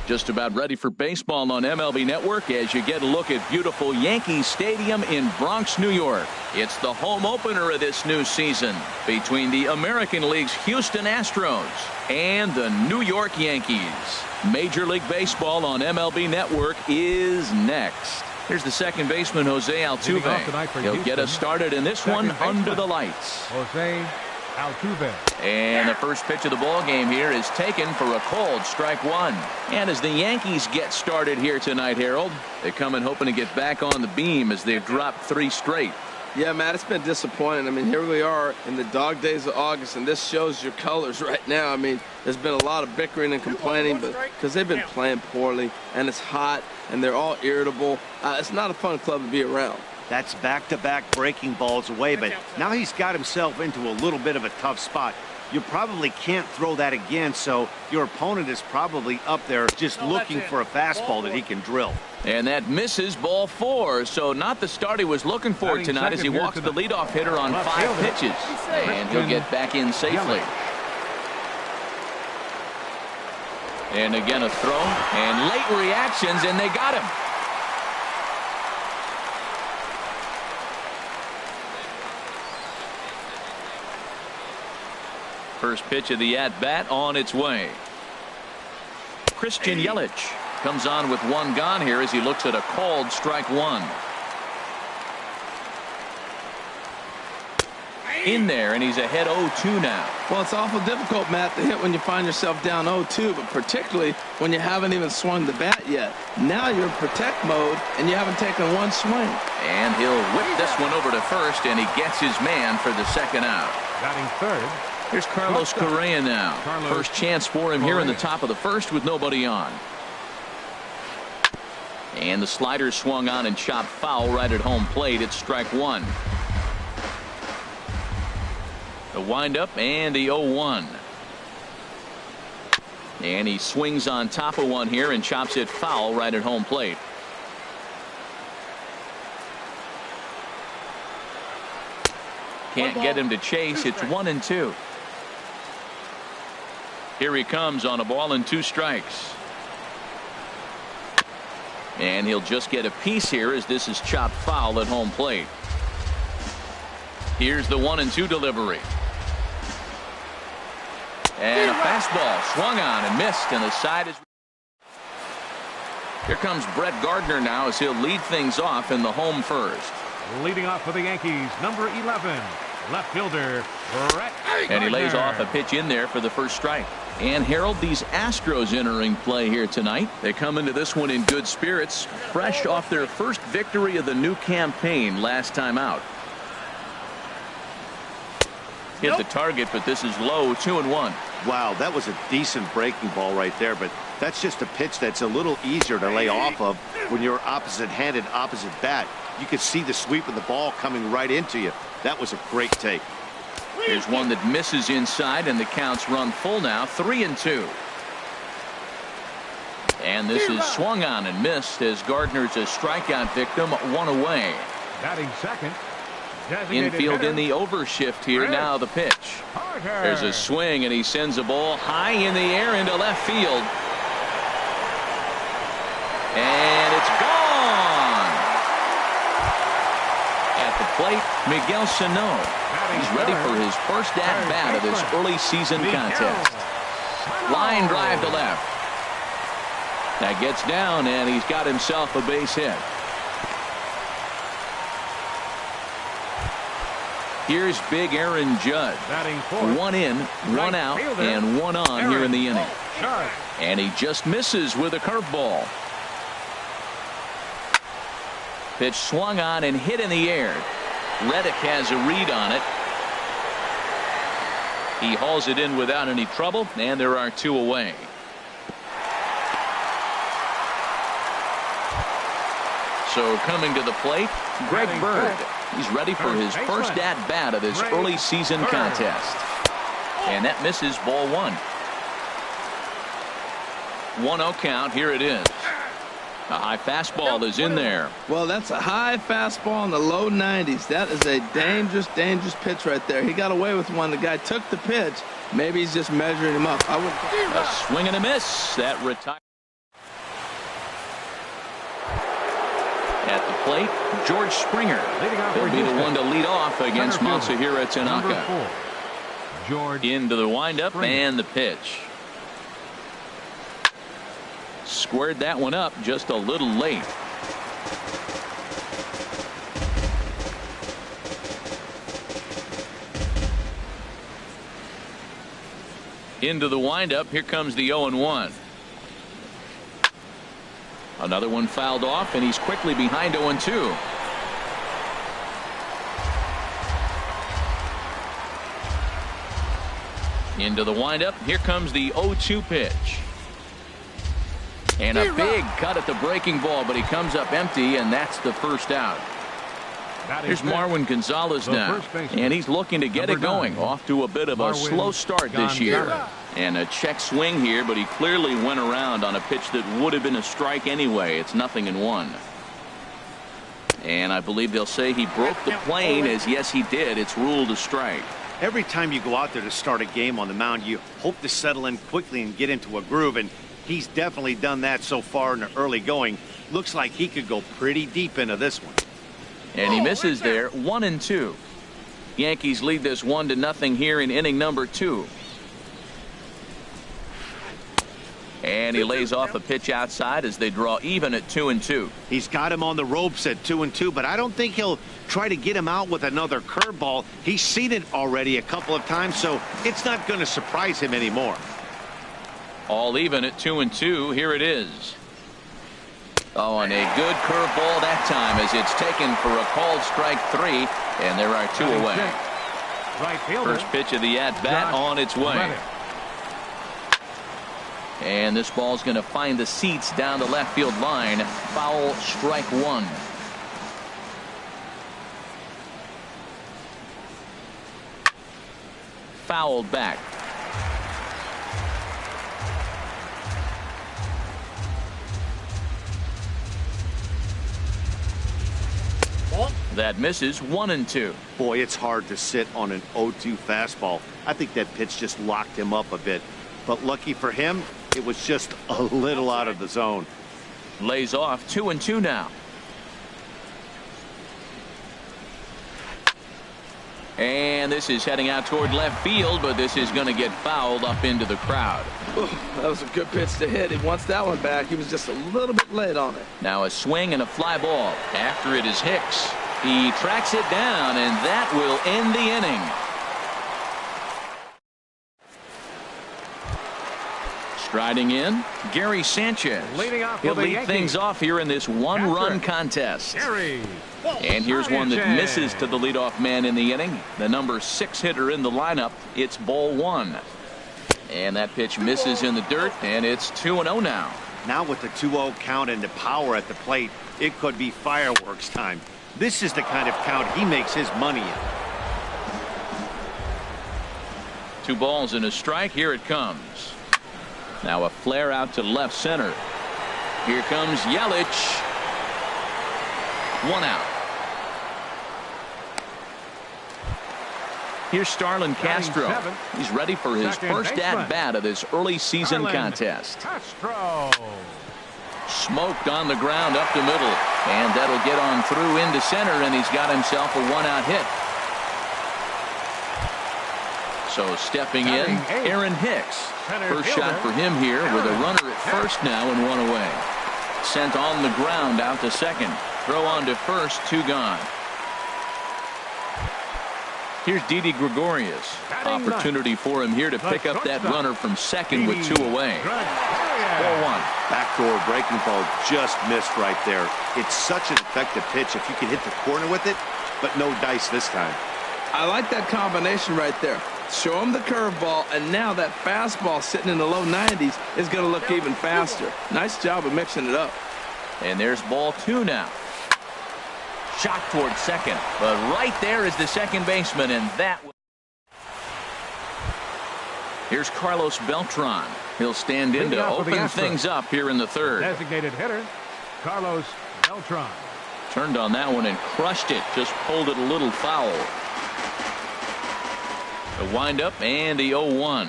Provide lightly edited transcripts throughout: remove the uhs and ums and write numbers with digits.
Just about ready for baseball on MLB Network as you get a look at beautiful Yankee Stadium in Bronx, New York. It's the home opener of this new season between the American League's Houston Astros and the New York Yankees. Major League Baseball on MLB Network is next. Here's the second baseman, Jose Altuve. He'll get us started in this one under the lights. Jose Altuve. And the first pitch of the ball game here is taken for a called strike one. And as the Yankees get started here tonight, Harold, they come in hoping to get back on the beam as they've dropped 3 straight. Yeah, Matt, it's been disappointing. I mean, here we are in the dog days of August, and this shows your colors right now. I mean, there's been a lot of bickering and complaining, but because they've been playing poorly, and it's hot, and they're all irritable. It's not a fun club to be around. That's back-to-back breaking balls away, but now he's got himself into a little bit of a tough spot. You probably can't throw that again, so your opponent is probably up there just looking for a fastball that he can drill. And that misses, ball 4. So not the start he was looking for tonight as he walks the leadoff hitter on 5 pitches. And he'll get back in safely. And again a throw and late reactions, and they got him. First pitch of the at-bat on its way. Christian Yelich comes on with 1 gone here as he looks at a called strike 1. In there, and he's ahead 0-2 now. Well, it's awful difficult, Matt, to hit when you find yourself down 0-2, but particularly when you haven't even swung the bat yet. Now you're in protect mode, and you haven't taken 1 swing. And he'll whip this one over to first, and he gets his man for the second out. Batting third. Here's Carlos Correa now. First chance for him here in the top of the first with nobody on. And the slider swung on and chopped foul right at home plate. It's strike 1. The windup and the 0-1. And he swings on top of one here and chops it foul right at home plate. Can't get him to chase. It's 1-2. Here he comes on a ball and 2 strikes. And he'll just get a piece here as this is chopped foul at home plate. Here's the 1-2 delivery. And a fastball swung on and missed, and the side is. Here comes Brett Gardner now as he'll lead things off in the home first. Leading off for the Yankees, number 11, left fielder Brett Gardner. And he lays off a pitch in there for the first strike. And Harold, these Astros entering play here tonight. They come into this one in good spirits, fresh off their first victory of the new campaign last time out. Hit the target, but this is low, 2-1. Wow, that was a decent breaking ball right there, but that's just a pitch that's a little easier to lay off of when you're opposite-handed, opposite bat. You could see the sweep of the ball coming right into you. That was a great take. Here's one that misses inside, and the counts run full now, 3-2. And this is swung on and missed as Gardner's a strikeout victim, 1 away. Batting second. Infield in the overshift here. Now the pitch. There's a swing, and he sends a ball high in the air into left field. And it's gone. At the plate, Miguel Sano. He's ready for his first at-bat of this early season contest. Line drive to left. That gets down, and he's got himself a base hit. Here's big Aaron Judge. 1 in, 1 out, and 1 on here in the inning. And he just misses with a curveball. Pitch swung on and hit in the air. Reddick has a read on it. He hauls it in without any trouble, and there are 2 away. So coming to the plate, Greg Bird. He's ready for his first at-bat of this early season contest. And that misses, ball 1. 1-0 count. Here it is. A high fastball is in there. Well, that's a high fastball in the low 90s. That is a dangerous, dangerous pitch right there. He got away with one. The guy took the pitch. Maybe he's just measuring him up. A swing and a miss. That retired. At the plate, George Springer. He'll be the one to lead off against Masahiro Tanaka. George Into the windup Springer. and the pitch. Squared that one up just a little late. Into the windup. Here comes the 0-1. Another one fouled off, and he's quickly behind 0-2. Into the windup. Here comes the 0-2 pitch. And a big cut at the breaking ball, but he comes up empty, and that's the first out. Here's Marwin Gonzalez now, and he's looking to get it going. Off to a bit of a slow start this year. And a check swing here, but he clearly went around on a pitch that would have been a strike anyway. It's 0-1. And I believe they'll say he broke the plane, as yes, he did. It's ruled a strike. Every time you go out there to start a game on the mound, you hope to settle in quickly and get into a groove, and he's definitely done that so far in the early going. Looks like he could go pretty deep into this one. And he misses there. 1-2. Yankees lead this 1-0 here in inning number 2. And he lays off a pitch outside as they draw even at 2-2. He's got him on the ropes at 2-2, but I don't think he'll try to get him out with another curveball. He's seen it already a couple of times, so it's not going to surprise him anymore. All even at 2-2. Here it is. Oh, and a good curveball that time as it's taken for a called strike 3, and there are 2 away. Right fielder. First pitch of the at-bat on its way. And this ball's going to find the seats down the left field line. Foul, strike 1. Fouled back. That misses. 1-2. Boy, it's hard to sit on an 0-2 fastball. I think that pitch just locked him up a bit. But lucky for him, it was just a little out of the zone. Lays off. 2-2 now. And this is heading out toward left field, but this is going to get fouled up into the crowd. Ooh, that was a good pitch to hit. He wants that one back. He was just a little bit late on it. Now a swing and a fly ball. After it is Hicks. He tracks it down, and that will end the inning. Striding in, Gary Sanchez. He'll lead things off here in this one-run contest. And here's one that misses to the leadoff man in the inning. The number 6 hitter in the lineup. It's ball 1. And that pitch misses in the dirt, and it's 2-0 now. Now with the 2-0 count and the power at the plate, it could be fireworks time. This is the kind of count he makes his money in. 2 balls and a strike. Here it comes. Now a flare out to left center. Here comes Yelich. 1 out. Here's Starlin Castro. He's ready for his first at-bat of this early season contest. Smoked on the ground up the middle, and that'll get on through into center, and he's got himself a 1-out hit. So stepping in, Aaron Hicks. First shot for him here with a runner at first now and 1 away. Sent on the ground out to second. Throw on to first, 2 gone. Here's Didi Gregorius. Opportunity for him here to pick up that runner from second with 2 away. 4-1. Backdoor breaking ball just missed right there. It's such an effective pitch if you can hit the corner with it, but no dice this time. I like that combination right there. Show him the curveball, and now that fastball sitting in the low 90s is going to look even faster. Nice job of mixing it up. And there's ball 2 now. Shot toward second, but right there is the second baseman, and that. Here's Carlos Beltran. He'll stand in to open things up here in the third. Designated hitter, Carlos Beltran. Turned on that one and crushed it. Just pulled it a little foul. The windup and the 0-1.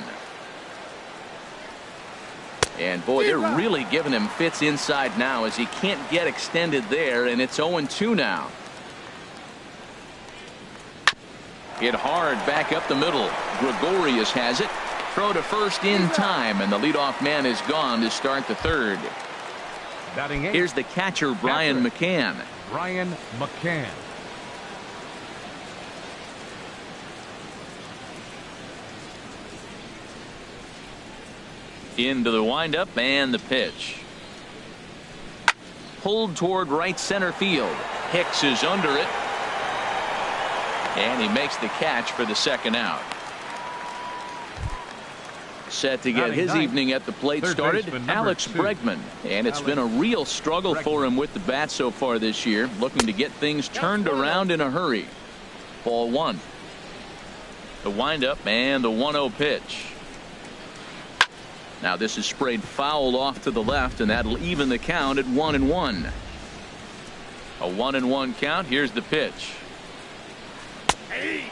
And boy, they're really giving him fits inside now as he can't get extended there, and it's 0-2 now. Hit hard back up the middle. Gregorius has it. Throw to first in time, and the leadoff man is gone to start the third. Here's the catcher, Brian McCann. Brian McCann. Into the windup and the pitch. Pulled toward right center field. Hicks is under it. And he makes the catch for the second out. Set to get his evening at the plate started, Alex Bregman. And it's been a real struggle for him with the bat so far this year, looking to get things turned around in a hurry. Ball one. The windup and the 1-0 pitch. Now this is sprayed foul off to the left, and that'll even the count at 1-1. A 1-1 count. Here's the pitch.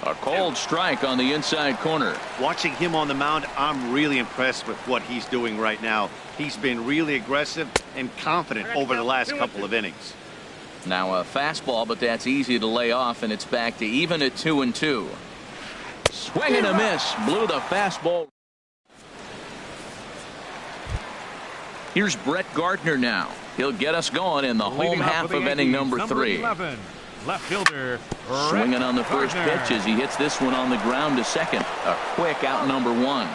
A cold strike on the inside corner. Watching him on the mound, I'm really impressed with what he's doing right now. He's been really aggressive and confident over the last couple of innings. Now a fastball, but that's easy to lay off, and it's back to even at 2-2. Swing and a miss. Blew the fastball. Here's Brett Gardner now. He'll get us going in the home half of inning number 3. Left fielder swinging on the first pitch as he hits this one on the ground to second. A quick out number 1.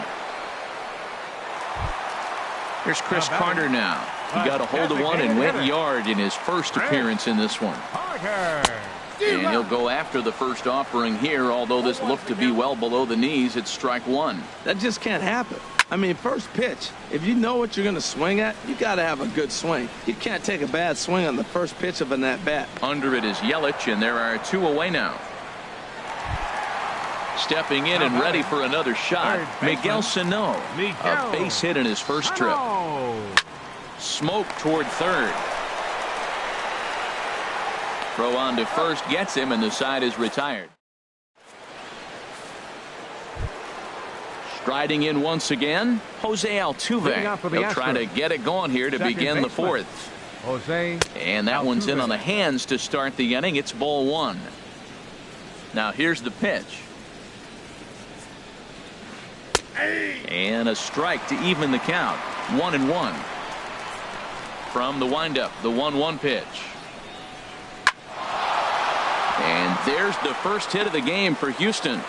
Here's Chris Carter now. He got a hold of one and went yard in his first appearance in this one. And he'll go after the first offering here, although this looked to be well below the knees. It's strike 1. That just can't happen. I mean, first pitch, if you know what you're going to swing at, you got to have a good swing. You can't take a bad swing on the first pitch of an at-bat. Under it is Yelich, and there are 2 away now. Stepping in and ready for another shot, Miguel Sano. A base hit in his first trip. Smoke toward third. Throw on to first gets him, and the side is retired. Striding in once again, Jose Altuve. He'll try to get it going here to begin the fourth. And that one's in on the hands to start the inning. It's ball 1. Now here's the pitch. And a strike to even the count. 1-1. From the windup, the 1-1 pitch. And there's the first hit of the game for Houston.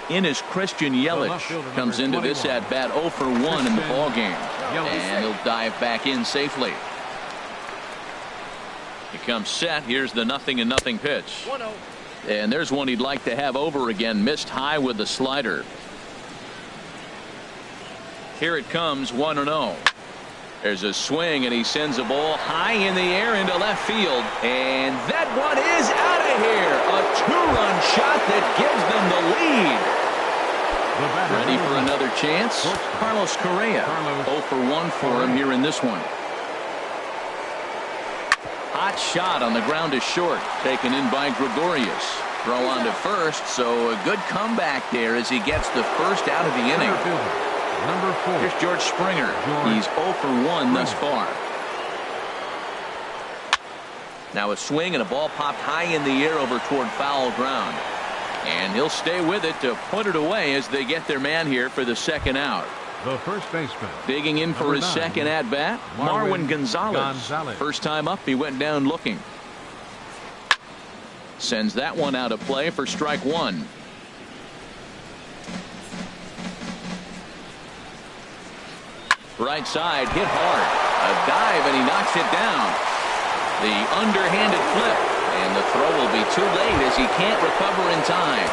In is Christian Yelich. Comes into this at bat 0 for 1 in the ball game. And he'll dive back in safely. He comes set. Here's the 0-0 pitch. And there's one he'd like to have over again. Missed high with the slider. Here it comes, 1-0. There's a swing, and he sends a ball high in the air into left field. And that one is out of here. A 2-run shot that gives them the lead. Ready for another chance? Carlos Correa. 0 for 1 for him here in this one. Hot shot on the ground to short. Taken in by Gregorius. Throw on to first, so a good comeback there as he gets the first out of the inning. Number 4. Here's George Springer. He's 0 for 1 thus far. Now a swing and a ball popped high in the air over toward foul ground. And he'll stay with it to put it away as they get their man here for the second out. The first baseman. Digging in for his second at bat, Marwin Gonzalez. First time up, he went down looking. Sends that one out of play for strike 1. Right side, hit hard. A dive, and he knocks it down. The underhanded flip, and the throw will be too late as he can't recover in time.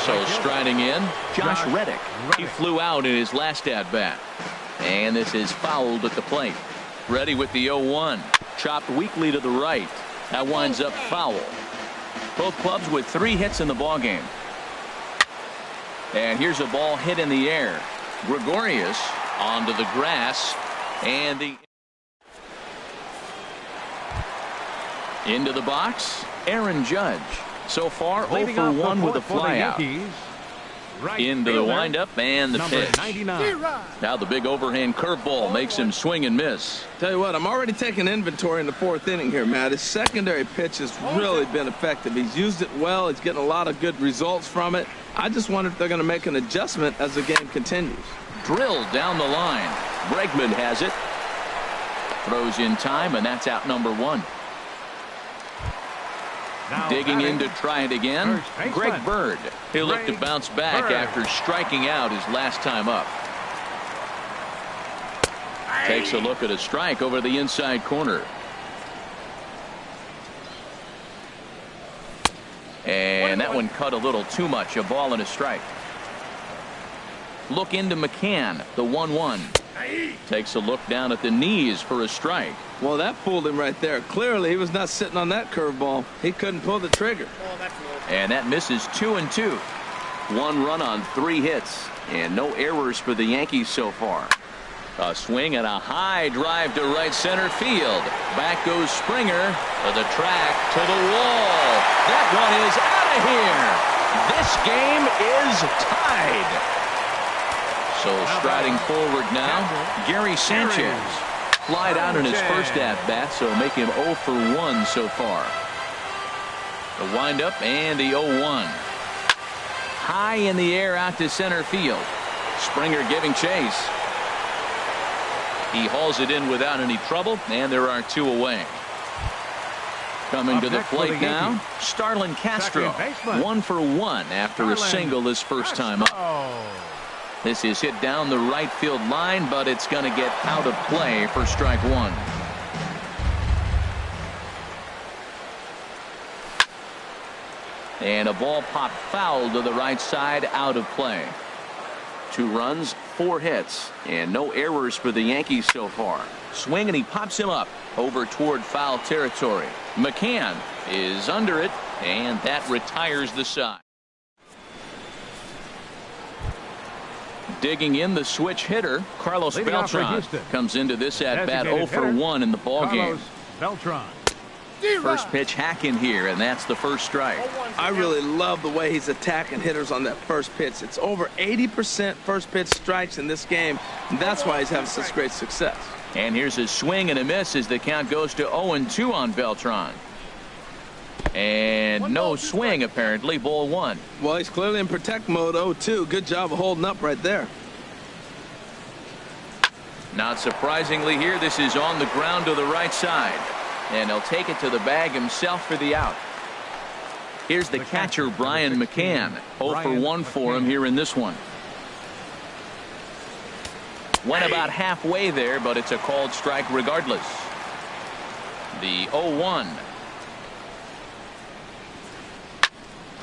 So striding in, Josh Reddick. He flew out in his last at bat. And this is fouled at the plate. Ready with the 0-1. Chopped weakly to the right. That winds up foul. Both clubs with 3 hits in the ballgame. And here's a ball hit in the air. Gregorius onto the grass, and the Into the box, Aaron Judge. So far, 0 Leading for off the 1 with a fourth for the flyout. Yankees, right Into the fielder, windup and the number pitch. 99. Now the big overhand curveball makes him swing and miss. Tell you what, I'm already taking inventory in the 4th inning here, Matt. His secondary pitch has really been effective. He's used it well. He's getting a lot of good results from it. I just wonder if they're going to make an adjustment as the game continues. Drilled down the line. Bregman has it. Throws in time, and that's out number 1. Now Digging in batting, to try it again, first baseman, Greg Bird. He'll look to Greg bounce back Bird. after striking out his last time up. Takes a look at a strike over the inside corner. And that one cut a little too much. A ball and a strike. Look into McCann, the 1-1. Takes a look down at the knees for a strike. Well, that fooled him right there. Clearly, he was not sitting on that curveball. He couldn't pull the trigger. And that misses 2-2. 1 run on 3 hits. And no errors for the Yankees so far. A swing and a high drive to right center field. Back goes Springer to the track, to the wall. That one is out of here. This game is tied. So striding forward now, Gary Sanchez. Flied out in his first at-bat, so make him 0 for 1 so far. The windup and the 0-1. High in the air out to center field. Springer giving chase. He hauls it in without any trouble, and there are 2 away. Coming Up to the next for plate the now, Yankees. Starlin Castro. Second baseman. 1 for 1 after a Starlin single his first time up. Castro. This is hit down the right field line, but it's going to get out of play for strike 1. And a ball popped foul to the right side, out of play. 2 runs, 4 hits, and no errors for the Yankees so far. Swing, and he pops him up over toward foul territory. McCann is under it, and that retires the side. Digging in, the switch hitter, Carlos Leading off for Beltran, Houston. comes into this at-bat 0 Designated for hitter, 1 in the ballgame. Carlos Beltran. First pitch hacking here, and that's the first strike. I really love the way he's attacking hitters on that first pitch. It's over 80% first pitch strikes in this game, and that's why he's having such great success. And here's a swing and a miss as the count goes to 0-2 on Beltran. And no swing, apparently. Ball 1. Well, he's clearly in protect mode. 0-2. Good job of holding up right there. Not surprisingly here, this is on the ground to the right side. And he'll take it to the bag himself for the out. Here's the catcher, Brian McCann. 0 for 1 for him here in this one. Went about halfway there, but it's a called strike regardless. The 0-1.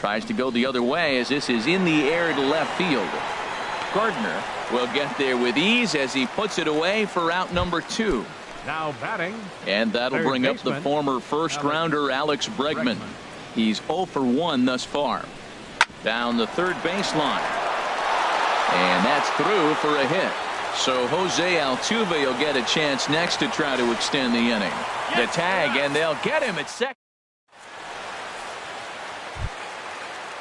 Tries to go the other way as this is in the air to left field. Gardner will get there with ease as he puts it away for out number 2. Now batting. And that'll Third bring up the baseman, former first-rounder Alex Bregman. He's 0 for 1 thus far. Down the third baseline. And that's through for a hit. So Jose Altuve will get a chance next to try to extend the inning. The tag, and they'll get him at second.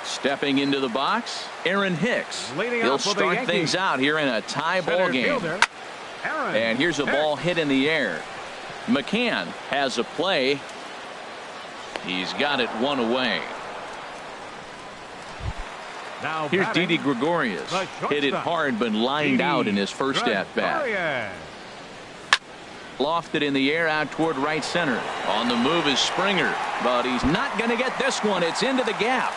Stepping into the box, Aaron Hicks. Leading He'll off for the start Yankees. things out here in a tie ball Center game. fielder, Aaron And here's a ball hit in the air. McCann has a play. He's got it 1 away. Now Here's batting, Didi Gregorius. the Hit it shortstop, hard, but lined out in his first at-bat. Gregorius. Lofted in the air out toward right center. On the move is Springer, but he's not going to get this one. It's into the gap.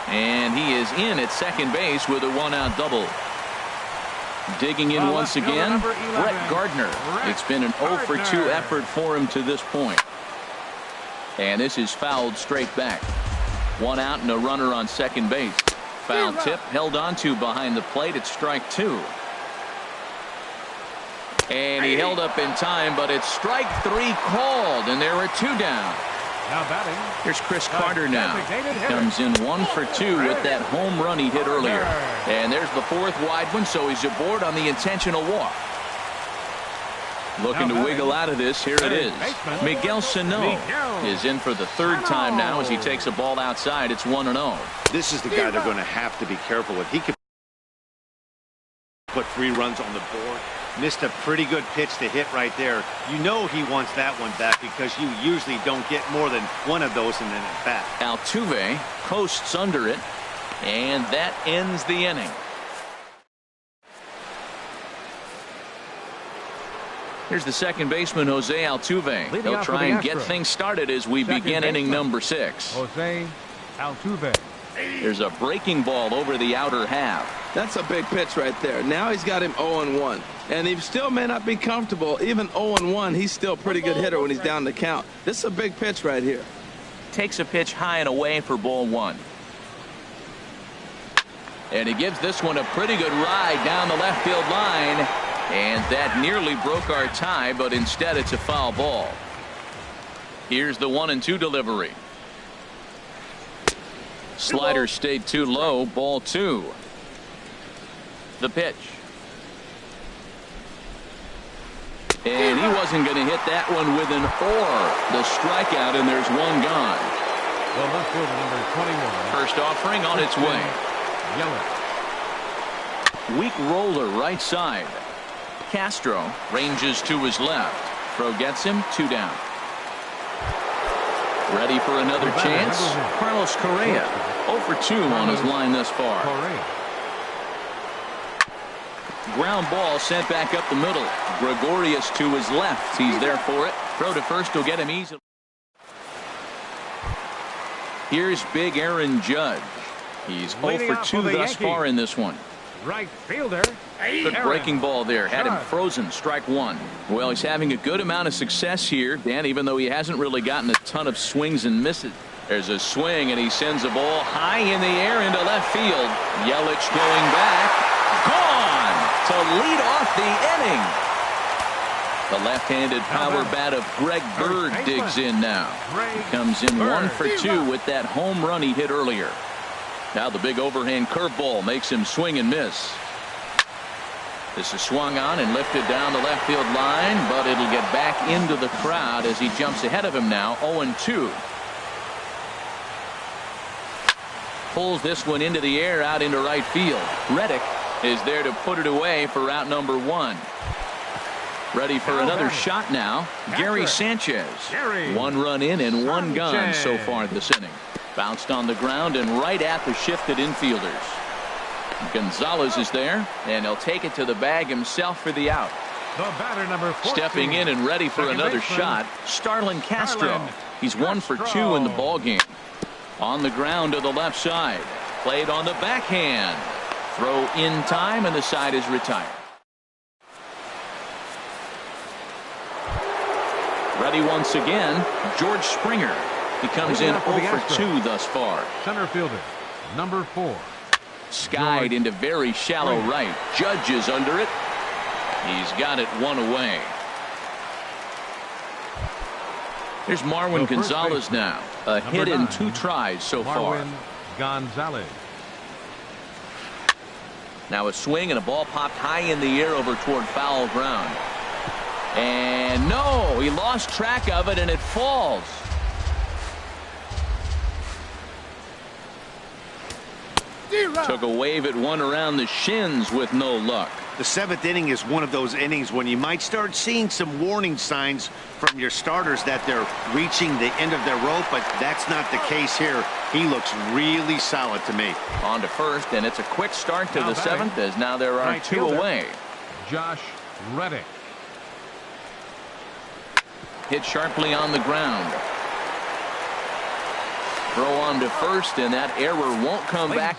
And he is in at second base with a 1-out double. Digging in once left fielder, again, number 11, Brett Gardner. Brett It's been an 0 for 2 Gardner. effort for him to this point. And this is fouled straight back. 1 out and a runner on second base. Foul tip held onto behind the plate at strike 2. And he held up in time, but it's strike 3 called, and there are 2 down. Now batting. Here's Chris Carter now. Designated hitter. Comes in 1 for 2 with that home run he hit earlier. And there's the 4th wide one, so he's aboard on the intentional walk. Looking to wiggle out of this. Here it is. Miguel Sano is in for the third time now as he takes a ball outside. It's 1-0. This is the guy they're going to have to be careful with. He could put 3 runs on the board. Missed a pretty good pitch to hit right there. You know he wants that one back because you usually don't get more than one of those in an at-bat. Altuve coasts under it, and that ends the inning. Here's the second baseman, Jose Altuve. He'll try and get things started as we begin inning number 6. Jose Altuve. There's a breaking ball over the outer half. That's a big pitch right there. Now he's got him 0-1. And he still may not be comfortable. Even 0-1, he's still a pretty good hitter when he's down the count. This is a big pitch right here. Takes a pitch high and away for ball 1. And he gives this one a pretty good ride down the left field line. And that nearly broke our tie, but instead it's a foul ball. Here's the 1-2 delivery. Slider stayed too low. Ball 2. The pitch. And he wasn't going to hit that one with an the strikeout, and there's one gone. The left fielder, number 21. First offering on its way. Yelich. Weak roller right side. Castro ranges to his left. Throw gets him 2 down. Ready for another chance. Carlos Correa 0 for 2 on his line thus far. Ground ball sent back up the middle. Gregorius to his left. He's there for it. Throw to first will get him easily. Here's big Aaron Judge. He's 0 for 2 thus far in this one. Right fielder. Good breaking ball there. Had him frozen. Strike 1. Well, he's having a good amount of success here, Dan, even though he hasn't really gotten a ton of swings and misses. There's a swing, and he sends a ball high in the air into left field. Yelich going back. Gone to lead off the inning. The left-handed power bat of Greg Bird digs in now. He comes in 1 for 2 with that home run he hit earlier. Now the big overhand curveball makes him swing and miss. This is swung on and lifted down the left field line, but it'll get back into the crowd as he jumps ahead of him now. 0-2. Pulls this one into the air out into right field. Reddick is there to put it away for out number 1. Ready for another shot now. Gary Sanchez. 1 run in and 1 gone so far this inning. Bounced on the ground and right at the shifted infielders. Gonzalez is there, and he'll take it to the bag himself for the out. The batter, number 14. Stepping in and ready for another shot, Starlin Castro. He's 1 for 2 in the ballgame. On the ground to the left side. Played on the backhand. Throw in time, and the side is retired. Ready once again, George Springer. He comes in 0 for 2 thus far. Center fielder, number 4. Skied into very shallow right. Judge is under it. He's got it 1 away. Here's Marwin Gonzalez now. A hit in 2 tries so far. Marwin Gonzalez. Now a swing and a ball popped high in the air over toward foul ground. And no, he lost track of it and it falls. Took a wave at one around the shins with no luck. The 7th inning is one of those innings when you might start seeing some warning signs from your starters that they're reaching the end of their rope, but that's not the case here. He looks really solid to me. On to first, and it's a quick start to the 7th as now there are 2 away. Josh Reddick. Hit sharply on the ground. Throw on to first, and that error won't come back.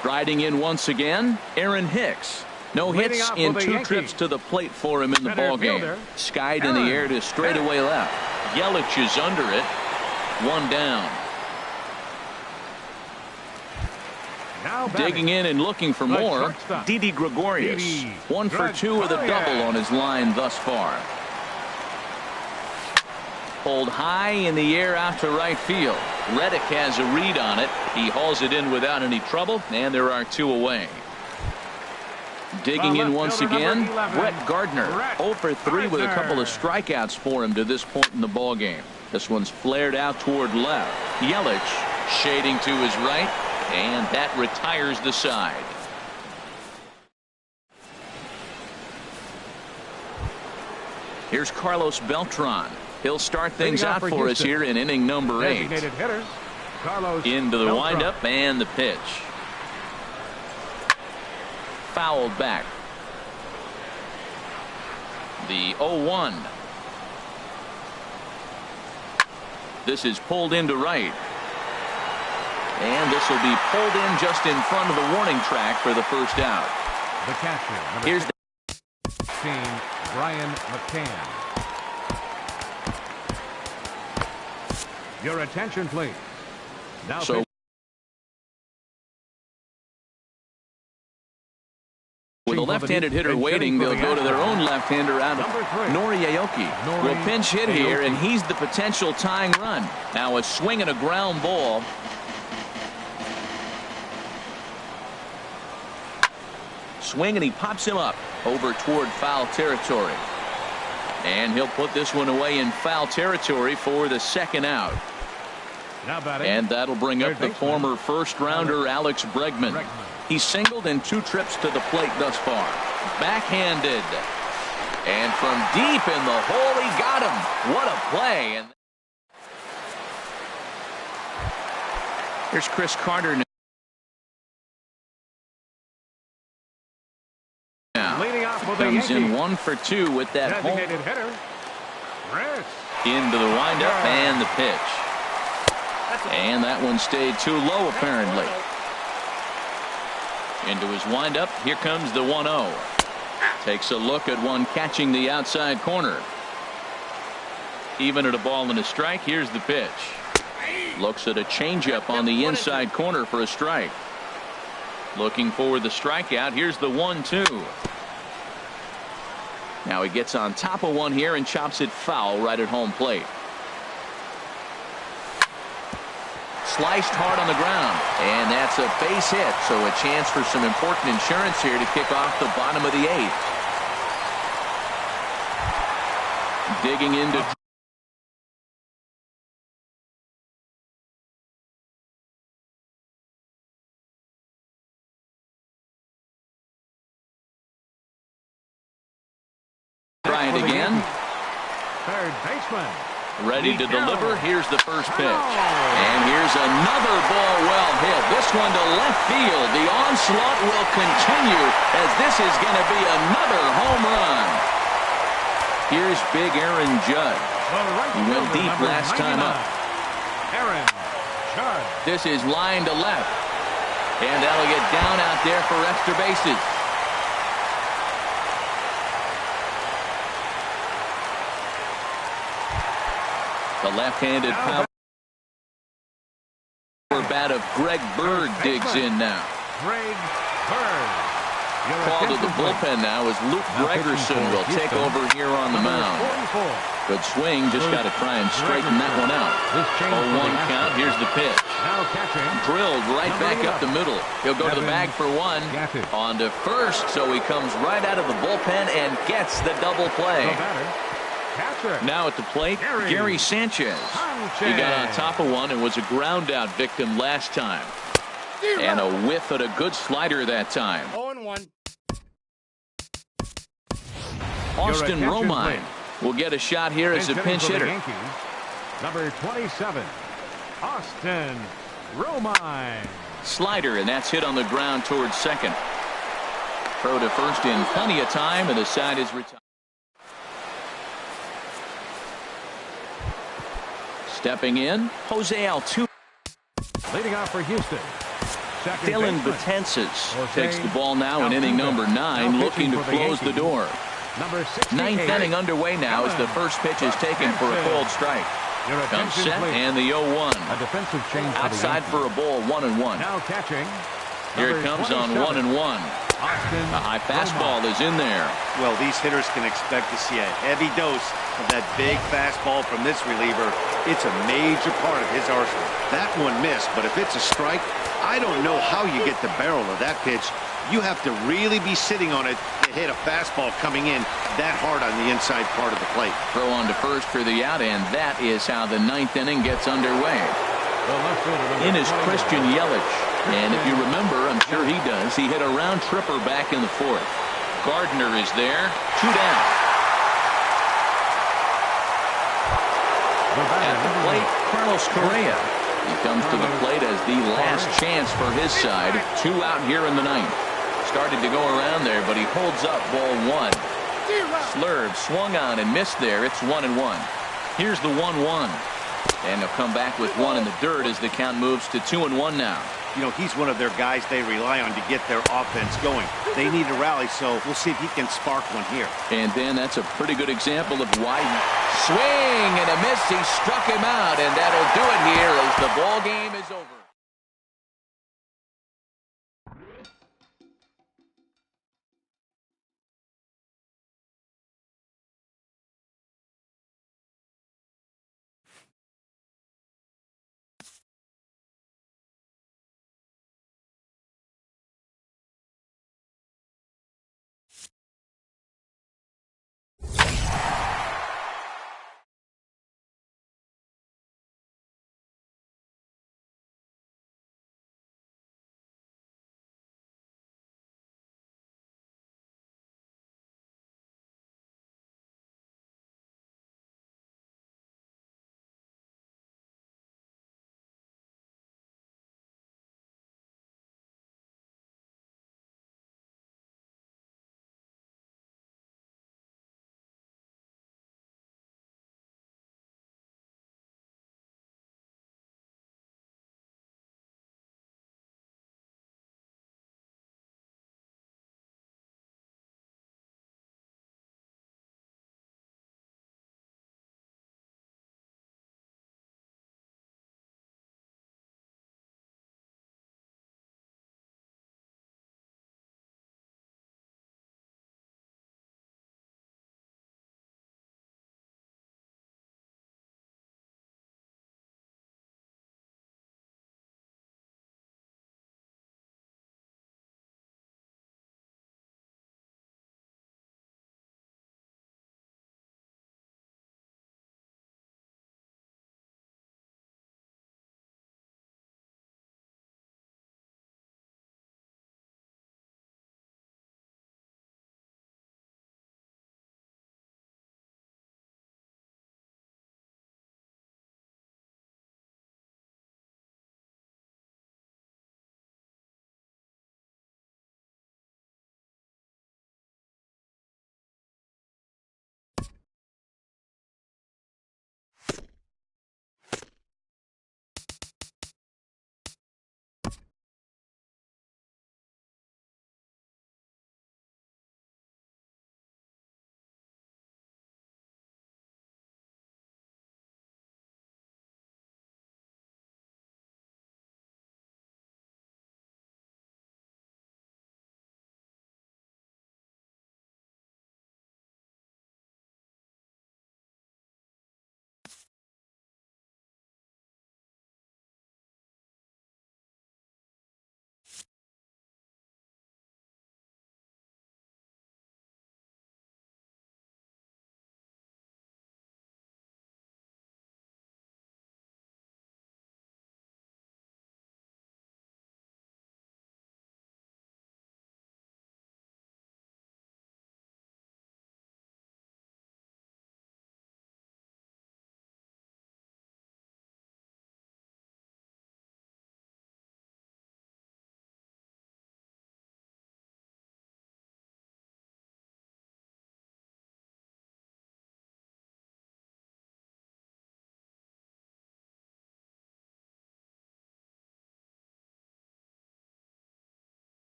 Striding in once again, Aaron Hicks. No hits in 2 trips to the plate for him in the ballgame. Skied in the air to straightaway left. Yelich is under it. 1 down. Digging in and looking for more, Didi Gregorius. 1 for 2 with a double on his line thus far. Pulled high in the air out to right field. Reddick has a read on it. He hauls it in without any trouble, and there are 2 away. Digging in once again, Brett Gardner. 0 for 3 with a couple of strikeouts for him to this point in the ballgame. This one's flared out toward left. Yelich shading to his right, and that retires the side. Here's Carlos Beltran. He'll start things out for us here in inning number 8. Into the windup and the pitch. Fouled back. The 0-1. This is pulled into right. And this will be pulled in just in front of the warning track for the first out. The catcher, here's the Brian McCann. Your attention, please. Now so with a left-handed hitter waiting, they'll go to their own left-hander out of Noriaoki. Will pinch hit here, and he's the potential tying run. Now a swing and a ground ball. Swing, and he pops him up over toward foul territory. And he'll put this one away in foul territory for the second out. And that'll bring up the former first-rounder Alex Bregman. He's singled in 2 trips to the plate thus far. Backhanded. And from deep in the hole, he got him. What a play. And here's Chris Carter now. Comes in 1 for 2 with that home. Into the windup and the pitch. And that one stayed too low, apparently. Into his windup. Here comes the 1-0. Takes a look at one catching the outside corner. Even at a ball and a strike. Here's the pitch. Looks at a changeup on the inside corner for a strike. Looking for the strikeout. Here's the 1-2. Now he gets on top of one here and chops it foul right at home plate. Sliced hard on the ground, and that's a base hit, so a chance for some important insurance here to kick off the bottom of the 8th. Digging into Bryant again. Third baseman. Ready to deliver. Here's the first pitch. And here's another ball well hit. This one to left field. The onslaught will continue as this is going to be another home run. Here's big Aaron Judd. He went deep last time up. Aaron Judd. This is line to left. And that'll get down out there for extra bases. The left-handed power bat of Greg Bird digs in now. Greg Bird. Called to the bullpen now as Luke Gregerson will take over here on the mound. Good swing, just got to try and straighten that one out. 0-1 count. Here's the pitch. Drilled right back up the middle. He'll go to the bag for one. On to first, so he comes right out of the bullpen and gets the double play. Now at the plate, Gary Sanchez. He got on top of one and was a ground out victim last time. And a whiff at a good slider that time. 0-1. Austin Romine will get a shot here as a pinch hitter. Number 27, Austin Romine. Slider, and that's hit on the ground towards second. Throw to first in plenty of time, and the side is retired. Stepping in, Jose Altuve. Leading off for Houston. Dylan Betances takes the ball now in inning number 9, looking to close the door. Ninth inning underway now as the first pitch is taken for a cold strike. Comes set and the 0-1. A defensive change outside for a ball, 1-1. Now catching. Here it comes on 1-1. A high fastball is in there. Well, these hitters can expect to see a heavy dose of that big fastball from this reliever. It's a major part of his arsenal. That one missed, but if it's a strike, I don't know how you get the barrel of that pitch You have to really be sitting on it to hit a fastball coming in that hard on the inside part of the plate. Throw on to first for the out, and that is how the ninth inning gets underway. In is Christian Yelich. And if you remember, I'm sure he does, he hit a round tripper back in the fourth. Gardner is there, 2 down. At the plate, Carlos Correa. He comes to the plate as the last chance for his side. 2 out here in the ninth. Started to go around there, but he holds up ball 1. Slurve swung on and missed there. It's 1-1. Here's the 1-1. And they'll come back with 1 in the dirt as the count moves to 2-1 now. You know, he's one of their guys they rely on to get their offense going. They need a rally, so we'll see if he can spark one here. And then that's a pretty good example of why swing and a miss. He struck him out, and that'll do it here as the ball game is over.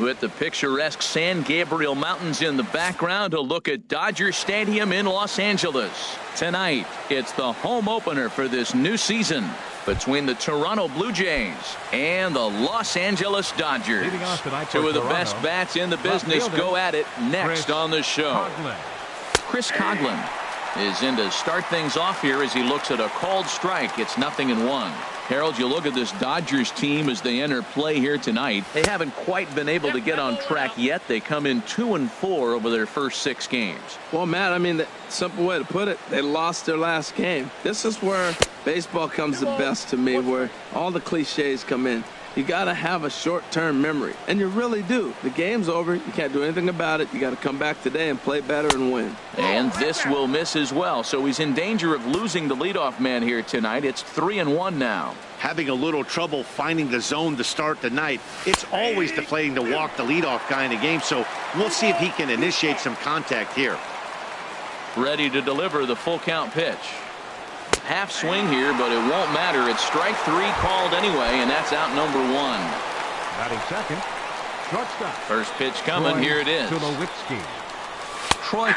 With the picturesque San Gabriel Mountains in the background, a look at Dodger Stadium in Los Angeles. Tonight, it's the home opener for this new season between the Toronto Blue Jays and the Los Angeles Dodgers. Two of the best bats in the business go at it next on the show. Chris Coghlan is in to start things off here as he looks at a called strike. It's 0-1. Harold, you look at this Dodgers team as they enter play here tonight. They haven't quite been able to get on track yet. They come in 2-4 over their first 6 games. Well, Matt, I mean, the simple way to put it, they lost their last game. This is where baseball comes the best to me, where all the cliches come in. You got to have a short-term memory, and you really do. The game's over. You can't do anything about it. You got to come back today and play better and win. And this will miss as well, so he's in danger of losing the leadoff man here tonight. It's 3-1 now. Having a little trouble finding the zone to start the night. It's always deflating to walk the leadoff guy in the game, so we'll see if he can initiate some contact here. Ready to deliver the full count pitch. Half swing here, but it won't matter. It's strike 3 called anyway, and that's out number 1. Batting second, shortstop. First pitch coming. Here it is. Troy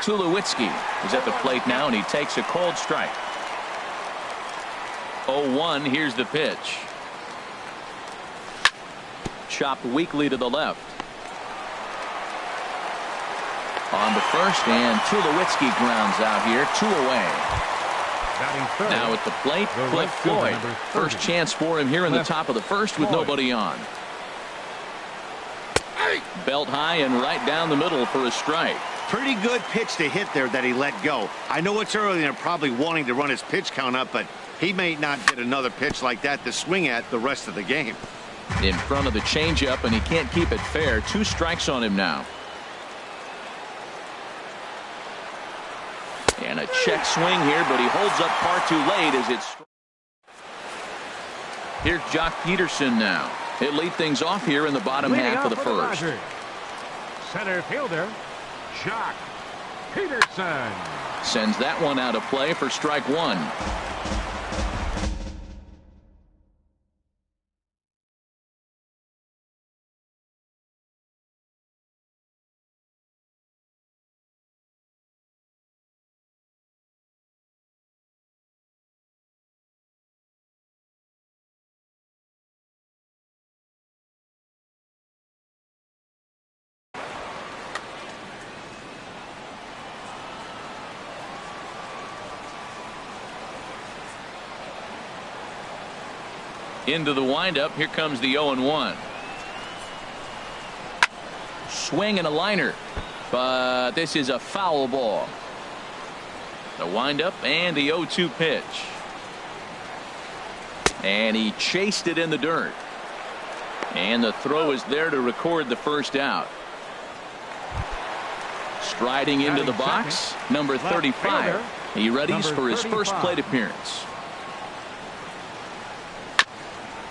Tulowitzki is at the plate now, and he takes a cold strike. 0-1. Here's the pitch. Chopped weakly to the left. On to first, and Tulowitzki grounds out here. 2 away. Now at the plate, Cliff Floyd. First chance for him here in the top of the first with nobody on. Belt high and right down the middle for a strike. Pretty good pitch to hit there that he let go. I know it's early and they're probably wanting to run his pitch count up, but he may not get another pitch like that to swing at the rest of the game. In front of the changeup, and he can't keep it fair. 2 strikes on him now. And a check swing here, but he holds up far too late as it's. Here's Jock Peterson now. He'll lead things off here in the bottom half of the first. Center fielder, Jock Peterson. Sends that one out of play for strike 1. Into the windup. Here comes the 0-1. Swing and a liner, but this is a foul ball. The windup and the 0-2 pitch. And he chased it in the dirt. And the throw is there to record the first out. Striding into the box, number 35. He readies for his first plate appearance.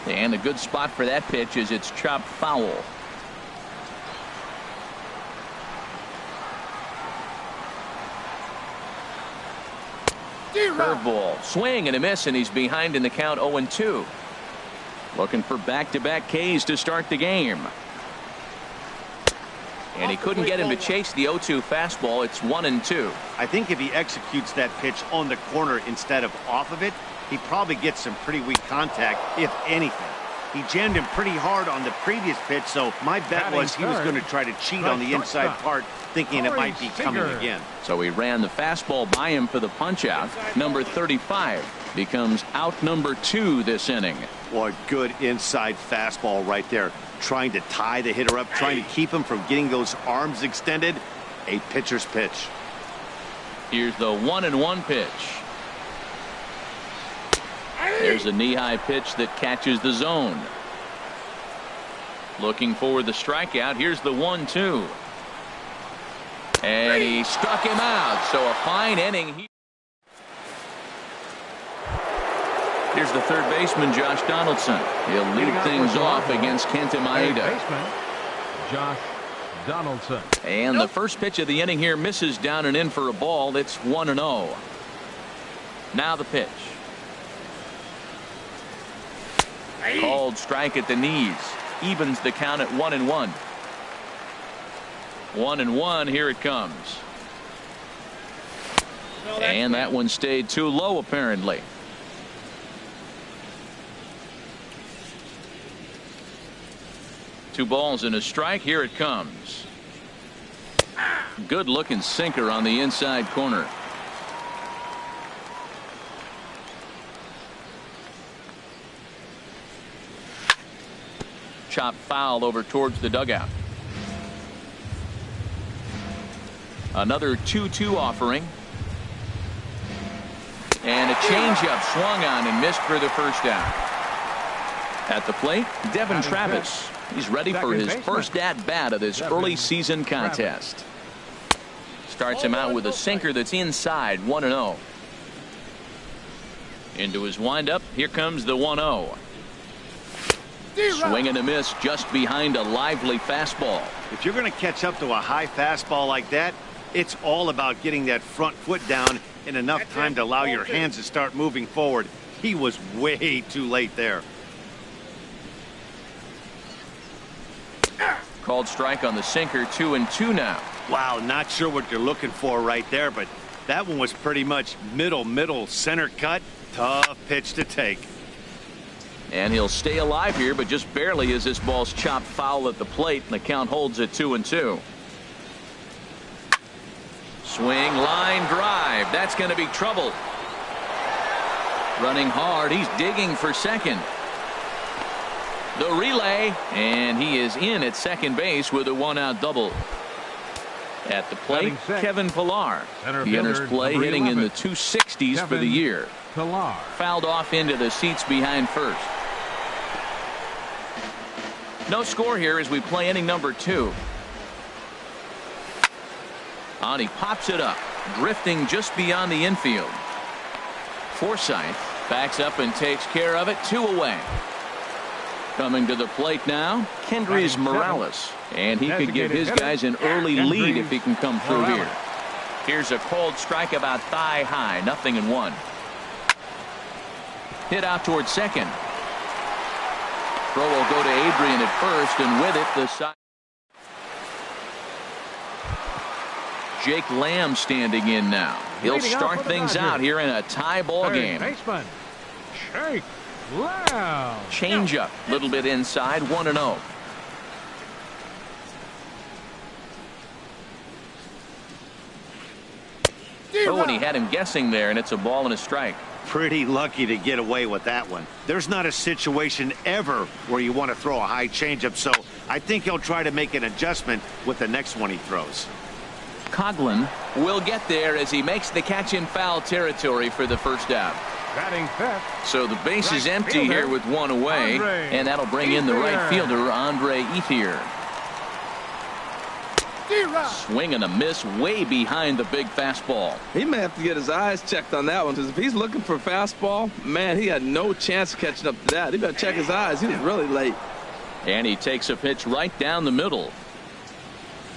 And a good spot for that pitch is it's chopped foul. Curveball, swing and a miss, and he's behind in the count. 0-2. Looking for back-to-back Ks to start the game. And he couldn't get him to chase the 0-2 fastball. It's 1-2. I think if he executes that pitch on the corner instead of off of it, he probably gets some pretty weak contact, if anything. He jammed him pretty hard on the previous pitch, so my bet was he was going to try to cheat on the inside part, thinking it might be coming again. So he ran the fastball by him for the punch-out. Number 35 becomes out number 2 this inning. Boy, good inside fastball right there. Trying to tie the hitter up, trying to keep him from getting those arms extended. A pitcher's pitch. Here's the 1-1 pitch. There's a knee-high pitch that catches the zone. Looking for the strikeout. Here's the 1-2. And he struck him out. So a fine inning. Here's the third baseman, Josh Donaldson. He'll lead things off against Kenta Maeda. Josh Donaldson. And the first pitch of the inning here misses down and in for a ball. It's 1-0. Now the pitch. Called strike at the knees. Evens the count at 1-1. 1-1. Here it comes. And that one stayed too low, apparently. Two balls and a strike. Here it comes. Good looking sinker on the inside corner. Chop foul over towards the dugout. Another 2-2 offering. And a changeup swung on and missed for the first out. At the plate, Devin Travis. He's ready for his first at-bat of this early season contest. Starts him out with a sinker that's inside. 1-0. Into his windup. Here comes the 1-0. Swing and a miss just behind a lively fastball. If you're going to catch up to a high fastball like that, it's all about getting that front foot down in enough time to allow your hands to start moving forward. He was way too late there. Called strike on the sinker. 2-2 now. Wow, not sure what you're looking for right there, but that one was pretty much middle center cut. Tough pitch to take. And he'll stay alive here, but just barely as this ball's chopped foul at the plate, and the count holds at 2-2. Swing, line drive. That's going to be trouble. Running hard. He's digging for second. The relay, and he is in at second base with a 1-out double. At the plate, Kevin Pillar. He enters play hitting in the 260s for the year. Fouled off into the seats behind first. No score here as we play inning number 2. And he pops it up, drifting just beyond the infield. Forsythe backs up and takes care of it. 2 away. Coming to the plate now, Kendrys Morales. And he could give his guys an early lead if he can come through here. Here's a cold strike about thigh high. 0-1. Hit out towards second. Throw will go to Adrian at first, and with it, the side. Jake Lamb standing in now. He'll start things out here in a tie ball game. Baseman, Jake Lamb. Change up, a little bit inside. 1-0. Oh, and he had him guessing there, and it's a ball and a strike. Pretty lucky to get away with that one. There's not a situation ever where you want to throw a high changeup, so I think he'll try to make an adjustment with the next one he throws. Coughlin will get there as he makes the catch in foul territory for the first out. Batting fifth. So the base is empty here with 1 away, and that'll bring in the right fielder, Andre Ethier. Swing and a miss way behind the big fastball. He may have to get his eyes checked on that one, because if he's looking for a fastball, man, he had no chance of catching up to that. He better check his eyes. He was really late. And he takes a pitch right down the middle.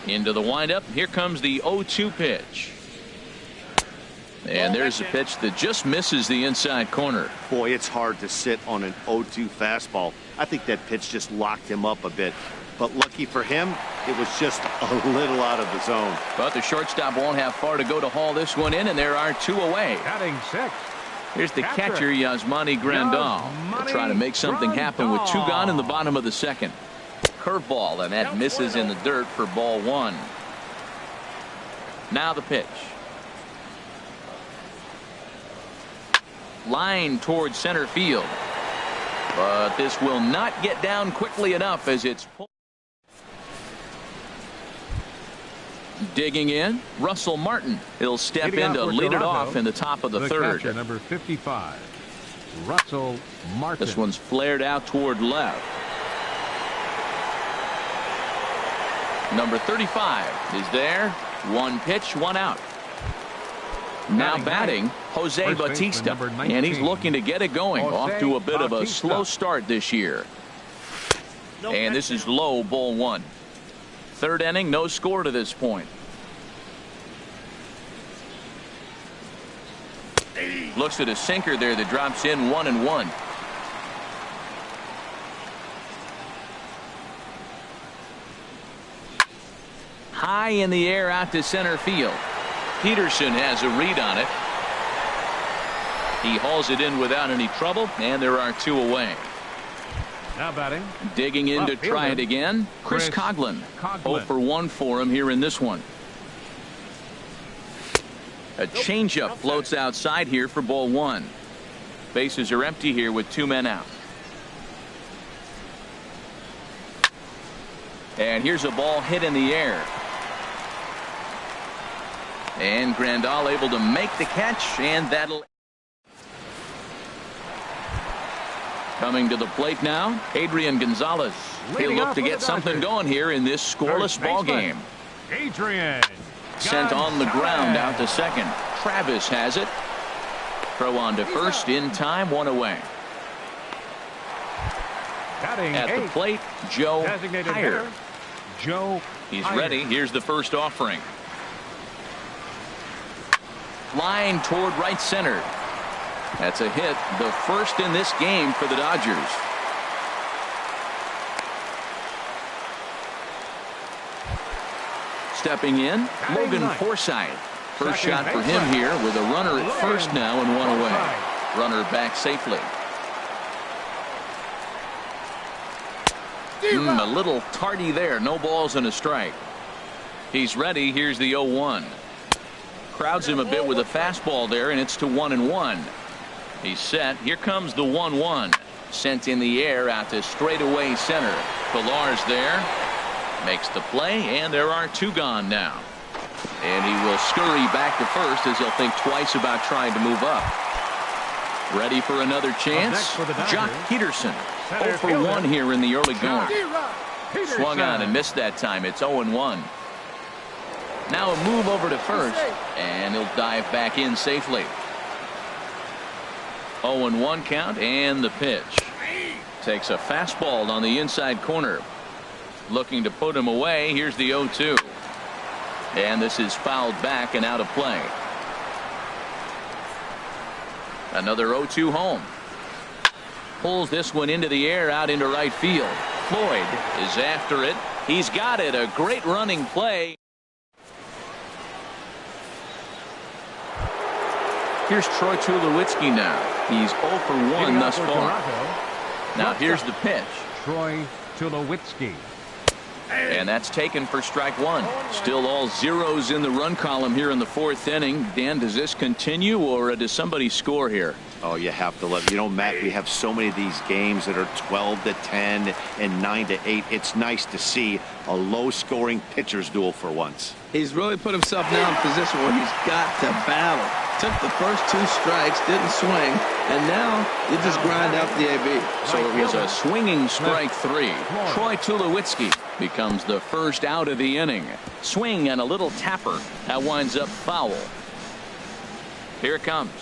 Into the windup. Here comes the 0-2 pitch. And there's a pitch that just misses the inside corner. Boy, it's hard to sit on an 0-2 fastball. I think that pitch just locked him up a bit. But lucky for him, it was just a little out of the zone. But the shortstop won't have far to go to haul this one in, and there are 2 away. Batting sixth. Here's the catcher, Yasmani Grandal. He'll try to make something happen with 2 gone in the bottom of the second. Curveball, and that misses in the dirt for ball 1. Now the pitch. Line towards center field. But this will not get down quickly enough as it's pulled. Digging in, Russell Martin. He'll step in to lead it off in the top of the third. Catcher, number 55, Russell Martin. This one's flared out toward left. Number 35 is there. 1 pitch, 1 out. Now batting, Jose Bautista, and he's looking to get it going. Off to a bit of a slow start this year. And this is low, ball 1. Third inning, no score to this point. Looks at a sinker there that drops in. 1-1. high in the air out to center field. Peterson has a read on it. He hauls it in without any trouble, and there are 2 away. Now batting. Digging in to try it again, Chris Coughlin. 0 for 1 for him here in this one. A changeup floats outside here for ball 1. Bases are empty here with 2 men out. And here's a ball hit in the air. And Grandal able to make the catch, and that'll... Coming to the plate now, Adrian Gonzalez. He'll look to get something going here in this scoreless ball game. Adrian. Sent on the ground out to second. Travis has it. Throw on to first in time, 1 away. At the plate, Joe Heyer. Joe He's ready. Here's the first offering. Line toward right center. That's a hit, the first in this game for the Dodgers. Stepping in, Logan Forsythe. First shot for him here with a runner at first now and 1 away. Runner back safely. A little tardy there. No balls and a strike. He's ready. Here's the 0-1. Crowds him a bit with a fastball there, and it's to 1-1. He's set. Here comes the 1-1. Sent in the air out to straightaway center. Pilar's there. Makes the play, and there are 2 gone now. And he will scurry back to first as he'll think twice about trying to move up. Ready for another chance. Jock Peterson. 0 for 1 here in the early going. Swung on and missed that time. It's 0-1. Now a move over to first, and he'll dive back in safely. 0-1 count, and the pitch. Takes a fastball on the inside corner. Looking to put him away. Here's the 0-2. And this is fouled back and out of play. Another 0-2 home. Pulls this one into the air out into right field. Floyd is after it. He's got it. A great running play. Here's Troy Tulowitzki now. He's 0 for 1 thus far. Now here's the pitch. Troy Tulowitzki. And that's taken for strike 1. Still all zeros in the run column here in the 4th inning. Dan, does this continue, or does somebody score here? Oh, you have to let, Matt, we have so many of these games that are 12-10 and 9-8. It's nice to see a low-scoring pitcher's duel for once. He's really put himself now in a position where he's got to battle. Took the first 2 strikes, didn't swing, and now you just grind out the AB. So it was a swinging strike 3. Troy Tulowitzki becomes the first out of the inning. Swing and a little tapper. That winds up foul. Here it comes.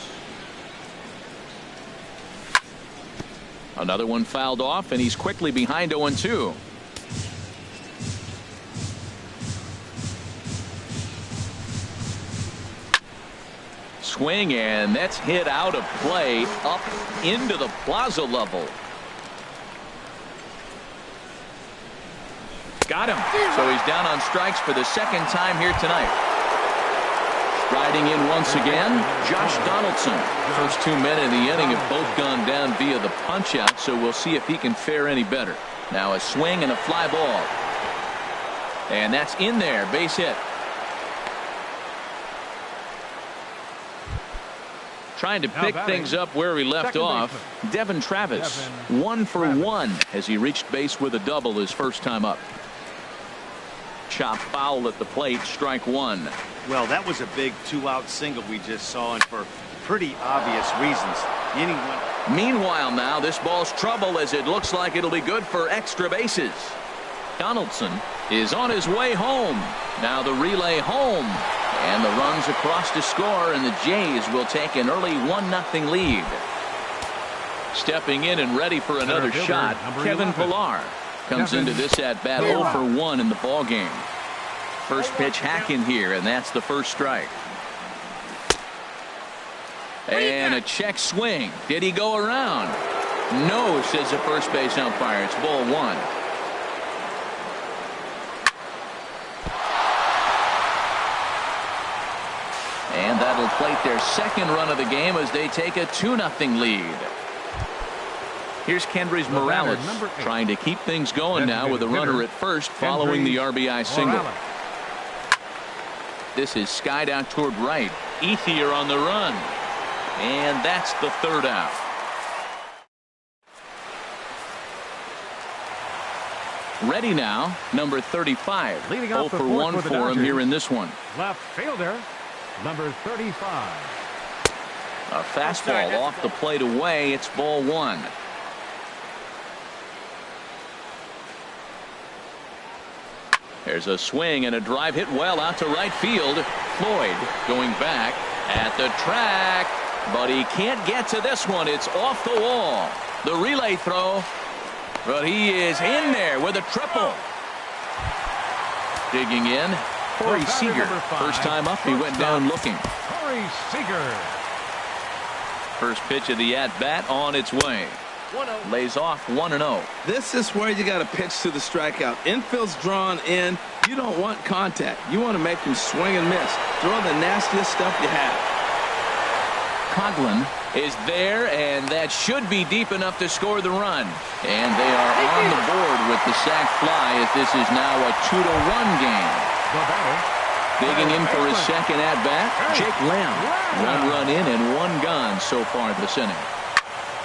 Another one fouled off, and he's quickly behind 0-2. Swing, and that's hit out of play up into the plaza level. Got him. So he's down on strikes for the second time here tonight. Striding in once again, Josh Donaldson. First 2 men in the inning have both gone down via the punch out, so we'll see if he can fare any better. Now a swing and a fly ball. And that's in there, base hit. Trying to pick things up where he left off. Devin Travis, 1 for 1 as he reached base with a double his first time up. Chop foul at the plate, strike 1. Well, that was a big 2-out single we just saw, and for pretty obvious reasons. The inning went. Meanwhile, now this ball's trouble as it looks like it'll be good for extra bases. Donaldson is on his way home. Now the relay home. And the runs across to score, and the Jays will take an early 1-0 lead. Stepping in and ready for another shot, Kevin Pillar comes into this at-bat 0 for 1 in the ball game. First pitch hack in here, and that's the first strike. And a check swing. Did he go around? No, says the first base umpire. It's ball 1. And that'll plate their second run of the game as they take a 2-0 lead. Here's Kendrys Morales trying to keep things going now with a runner at first following the RBI single. This is skied out toward right. Ethier on the run. And that's the third out. Ready now, number 35. Leading 0 off the for fourth 1 for him here in this one. Left fielder, number 35. A fastball off the plate away. It's ball 1. There's a swing and a drive hit well out to right field. Floyd going back at the track, but he can't get to this one. It's off the wall. The relay throw, but he is in there with a triple. Digging in, Corey Seager. First time up, he went down looking. Corey Seager. First pitch of the at-bat on its way. Lays off 1-0. This is where you got to pitch to the strikeout. Infield's drawn in. You don't want contact. You want to make him swing and miss. Throw the nastiest stuff you have. Coughlin is there, and that should be deep enough to score the run. And they are on the board with the sac fly as this is now a 2-1 game. Digging in for his second at-bat, Jake Lamb. 1 run in and 1 gone so far this inning.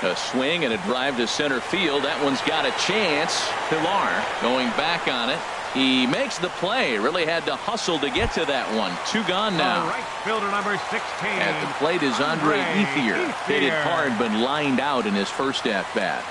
A swing and a drive to center field. That one's got a chance. Pilar going back on it. He makes the play. Really had to hustle to get to that one. 2 gone now. Right fielder number 16. At the plate is Andre Ethier. Hit it hard but lined out in his first at-bat.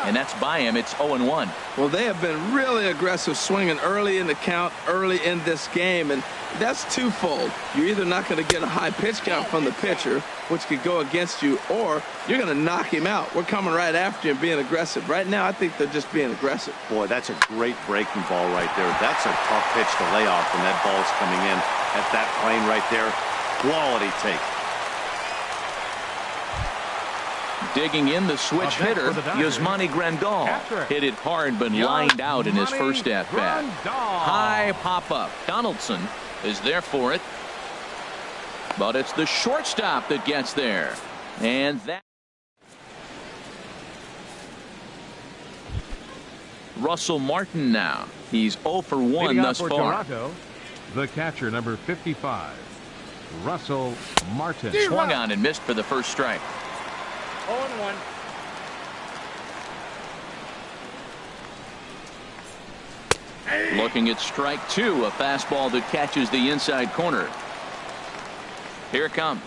And that's by him. It's 0-1. Well, they have been really aggressive swinging early in the count, early in this game, and that's twofold. You're either not going to get a high pitch count from the pitcher, which could go against you, or you're going to knock him out. We're coming right after you and being aggressive. Right now, I think they're just being aggressive. Boy, that's a great breaking ball right there. That's a tough pitch to lay off when that ball's coming in at that plane right there. Quality take. Digging in, the switch hitter, Yasmani Grandal. Hit it hard but lined out in his first at-bat. High pop-up. Donaldson is there for it. But it's the shortstop that gets there. And that. Russell Martin now. He's 0 for 1 thus far. Toronto, the catcher, number 55, Russell Martin. Swung on and missed for the first strike. 0-1. Looking at strike 2, a fastball that catches the inside corner. Here it comes.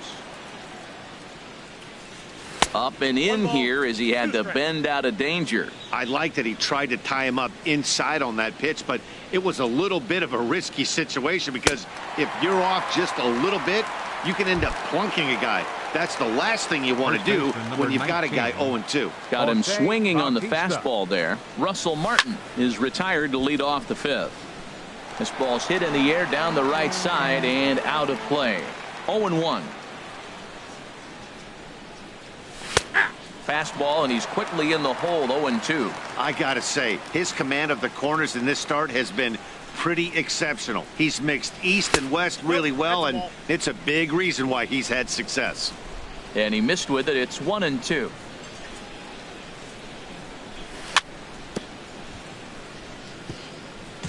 Up and in here as he had to bend out of danger. I like that he tried to tie him up inside on that pitch, but it was a little bit of a risky situation because if you're off just a little bit, you can end up plunking a guy. That's the last thing you want to do when you've got a guy 0-2. Got him swinging on the fastball there. Russell Martin is retired to lead off the 5th. This ball's hit in the air down the right side and out of play. 0-1. Fastball, and he's quickly in the hole. 0-2. I gotta say, his command of the corners in this start has been pretty exceptional. He's mixed east and west really well, and it's a big reason why he's had success. And he missed with it. It's 1-2.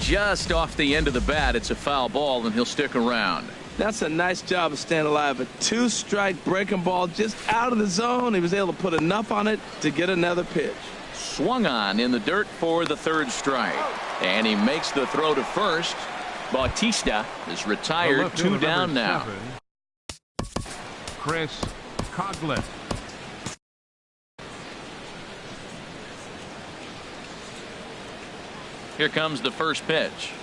Just off the end of the bat, it's a foul ball, and he'll stick around. That's a nice job of staying alive. A 2-strike breaking ball just out of the zone. He was able to put enough on it to get another pitch. Swung on in the dirt for the 3rd strike. And he makes the throw to first. Bautista is retired. 2 down now. 7, Chris Coughlin. Here comes the first pitch.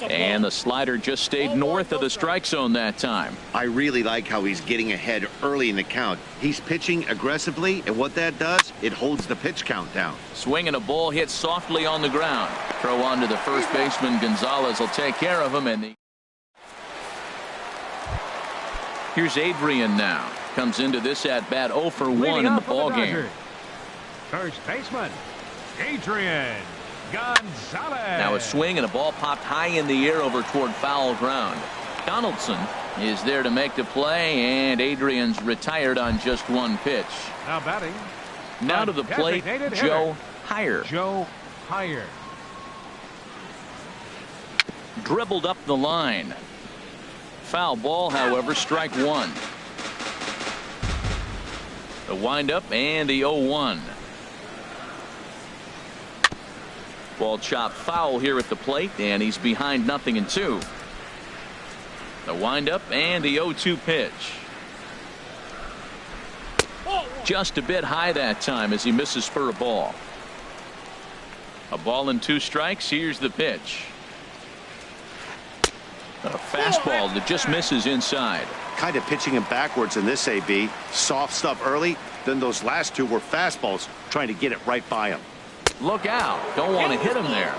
And the slider just stayed north of the strike zone that time. I really like how he's getting ahead early in the count. He's pitching aggressively, and what that does, it holds the pitch count down. Swinging a ball hit softly on the ground. Throw on to the first baseman. Gonzalez will take care of him. And here's Adrian now. Comes into this at-bat 0 for 1 in the ball game. First baseman, Adrian. Gonzalez. Now a swing and a ball popped high in the air over toward foul ground. Donaldson is there to make the play, and Adrian's retired on just one pitch. Now batting. Now to the plate, Joe Heyer. Joe Heyer. Dribbled up the line. Foul ball, however, strike one. The windup and the 0-1. Ball chopped foul here at the plate, and he's behind 0-2. The windup and the 0-2 pitch. Just a bit high that time as he misses for a ball. A ball and 2 strikes. Here's the pitch. A fastball that just misses inside. Kind of pitching him backwards in this AB. Soft stuff early, then those last 2 were fastballs, trying to get it right by him. Look out. Don't want to hit him there.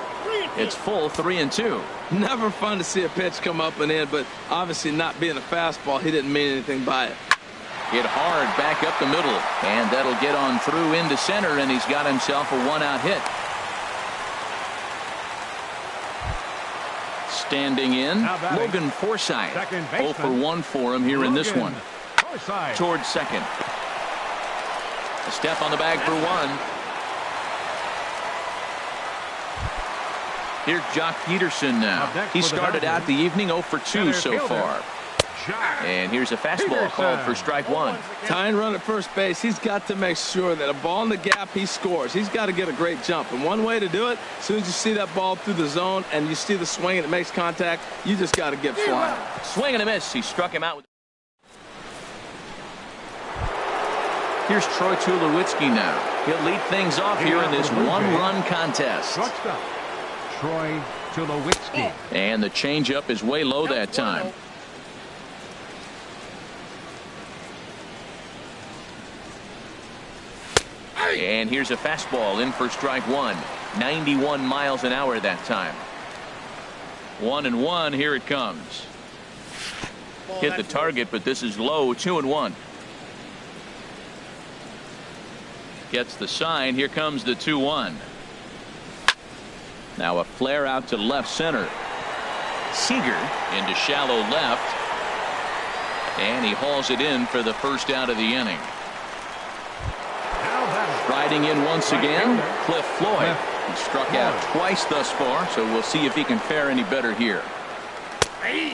It's full 3-2. Never fun to see a pitch come up and in, but obviously not being a fastball, he didn't mean anything by it. Hit hard back up the middle, and that'll get on through into center, and he's got himself a 1-out hit. Standing in, Logan Forsythe. 0 for 1 for him here in this one. Towards second. A step on the bag for 1. Here's Jock Peterson now. He started out the evening 0 for 2 so far. And here's a fastball called for strike 1. Tying run at first base, he's got to make sure that a ball in the gap, he scores. He's got to get a great jump. And one way to do it, as soon as you see that ball through the zone and you see the swing and it makes contact, you just got to get flying. Swing and a miss. He struck him out with. Here's Troy Tulowitzki now. He'll lead things off here in this 1-run contest. Troy Tulowitzki. And the changeup is way low that time. And here's a fastball in for strike 1. 91 miles an hour that time. 1-1. Here it comes. Hit the target, but this is low. 2-1. Gets the sign. Here comes the 2-1. Now a flare out to left center. Seager into shallow left. And he hauls it in for the first out of the inning. Riding in once again, Cliff Floyd. He struck out twice thus far, so we'll see if he can fare any better here.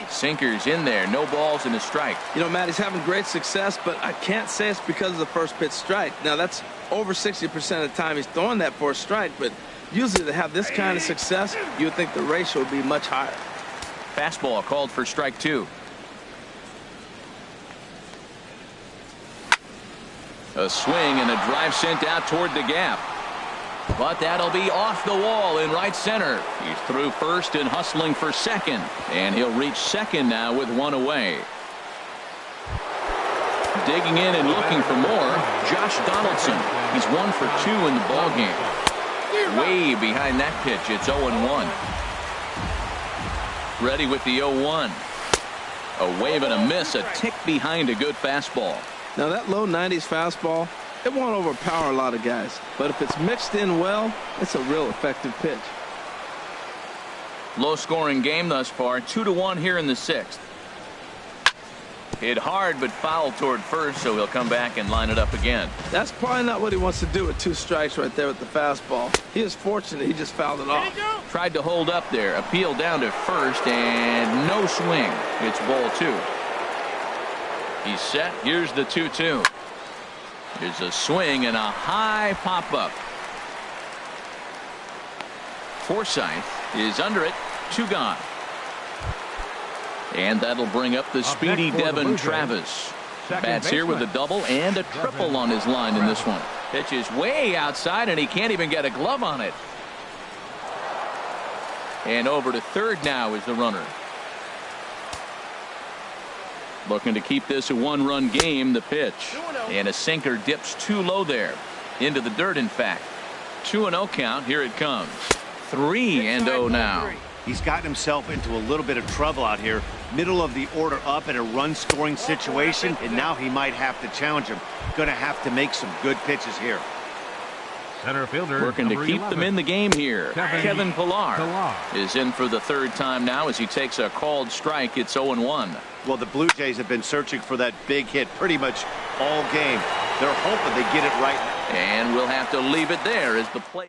Sinkers in there, no balls and a strike. You know, Matt, he's having great success, but I can't say it's because of the first pitch strike. Now, that's over 60% of the time he's throwing that for a strike, but usually to have this kind of success, you would think the ratio would be much higher. Fastball called for strike 2. A swing and a drive sent out toward the gap. But that'll be off the wall in right center. He's through first and hustling for second. And he'll reach second now with 1 away. Digging in and looking for more, Josh Donaldson. He's 1 for 2 in the ballgame. Way behind that pitch. It's 0-1. Ready with the 0-1. A wave and a miss, a tick behind a good fastball. Now that low 90s fastball, it won't overpower a lot of guys, but if it's mixed in well, it's a real effective pitch. Low scoring game thus far. 2-1 here in the 6th. Hit hard but fouled toward first, so he'll come back and line it up again. That's probably not what he wants to do with 2 strikes right there with the fastball. He is fortunate he just fouled it off. Tried to hold up there, appeal down to first, and no swing. It's ball 2. He's set. Here's the 2-2. There's a swing and a high pop-up. Forsythe is under it. 2 gone. And that'll bring up the speedy Devin Travis. Bats here with a double and a triple on his line in this one. Pitch is way outside, and he can't even get a glove on it. And over to third now is the runner. Looking to keep this a 1-run game. The pitch. And a sinker dips too low there. Into the dirt, in fact. 2-0 count. Here it comes. 3-0 now. He's gotten himself into a little bit of trouble out here. Middle of the order up in a run-scoring situation, and now he might have to challenge him. Going to have to make some good pitches here. Center fielder, working to number keep 11. them in the game here. Kevin Pillar is in for the third time now as he takes a called strike. It's 0-1. Well, the Blue Jays have been searching for that big hit pretty much all game. They're hoping they get it right. And we'll have to leave it there as the play.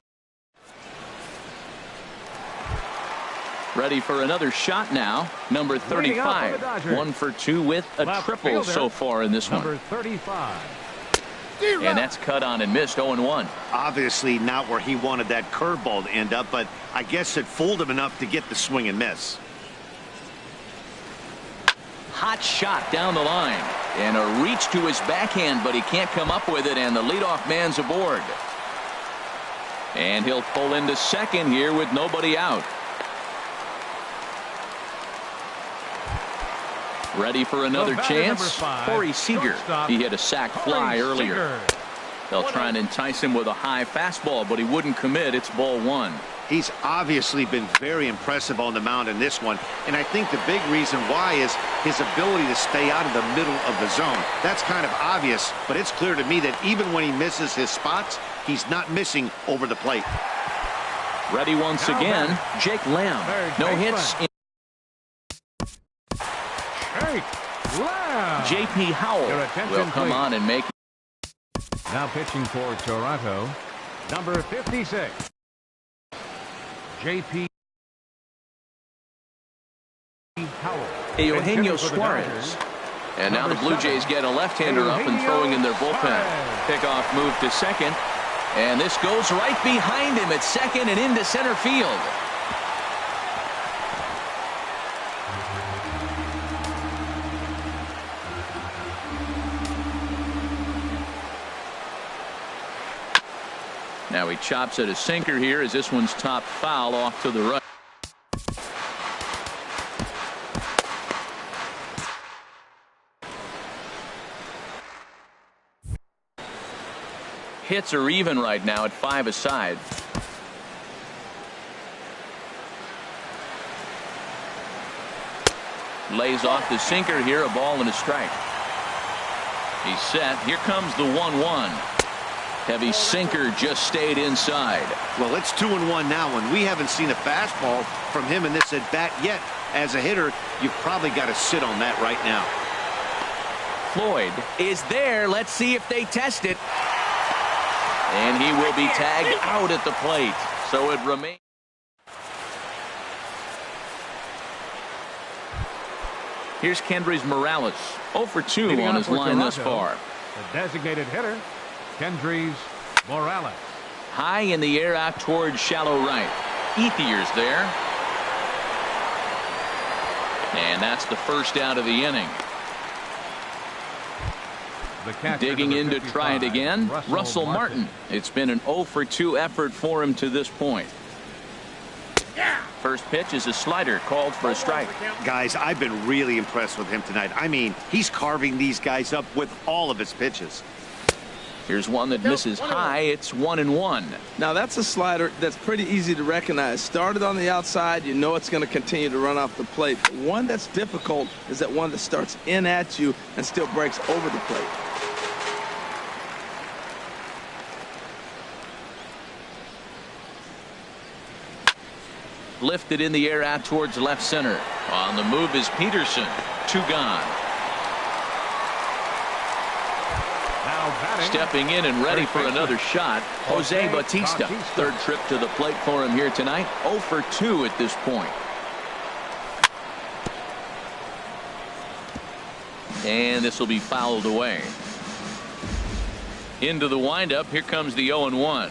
Ready for another shot now. Number 35. 1 for 2 with a triple so far in this one. Number 35. And that's cut on and missed. 0-1. Obviously not where he wanted that curveball to end up, but I guess it fooled him enough to get the swing and miss. Hot shot down the line. And a reach to his backhand, but he can't come up with it, and the leadoff man's aboard. And he'll pull into second here with nobody out. Ready for another chance. Corey Seager. He hit a sac fly earlier. They'll try and entice him with a high fastball, but he wouldn't commit. It's ball 1. He's obviously been very impressive on the mound in this one, and I think the big reason why is his ability to stay out of the middle of the zone. That's kind of obvious, but it's clear to me that even when he misses his spots, he's not missing over the plate. Ready once again, Jake Lamb. No hits. J.P. Howell will come on and make. Now pitching for Toronto, number 56. J.P. Howell. Eugenio Suarez. And now the Blue Jays get a left-hander up and throwing in their bullpen. Pickoff move to second. And this goes right behind him at second and into center field. Now he chops at a sinker here as this one's top foul off to the right. Hits are even right now at 5 aside. Lays off the sinker here, a ball and a strike. He's set. Here comes the 1-1. Heavy sinker just stayed inside. Well, it's 2-1 now, and we haven't seen a fastball from him in this at bat yet. As a hitter, you've probably got to sit on that right now. Floyd is there. Let's see if they test it. And he will be tagged out at the plate. So it remains. Here's Kendrys Morales. 0 for 2 on his line thus far. The designated hitter, Kendrys Morales. High in the air out towards shallow right. Ethier's there. And that's the first out of the inning. Digging in to try it again, Russell Martin. It's been an 0 for 2 effort for him to this point. First pitch is a slider called for a strike. Guys, I've been really impressed with him tonight. I mean, he's carving these guys up with all of his pitches. Here's one that misses high. It's 1-1. Now that's a slider that's pretty easy to recognize. Started on the outside, you know it's going to continue to run off the plate. But one that's difficult is that one that starts in at you and still breaks over the plate. Lifted in the air out towards left center. On the move is Peterson. 2 gone. Stepping in and ready for another shot, Jose Bautista. Third trip to the plate for him here tonight. 0 for 2 at this point. And this will be fouled away. Into the windup. Here comes the 0-1.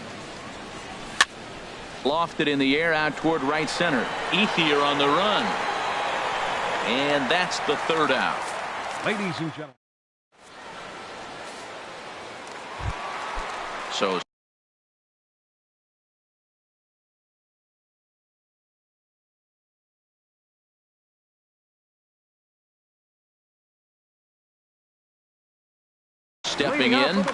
Lofted in the air out toward right center. Ethier on the run. And that's the third out. Ladies and gentlemen. So stepping in.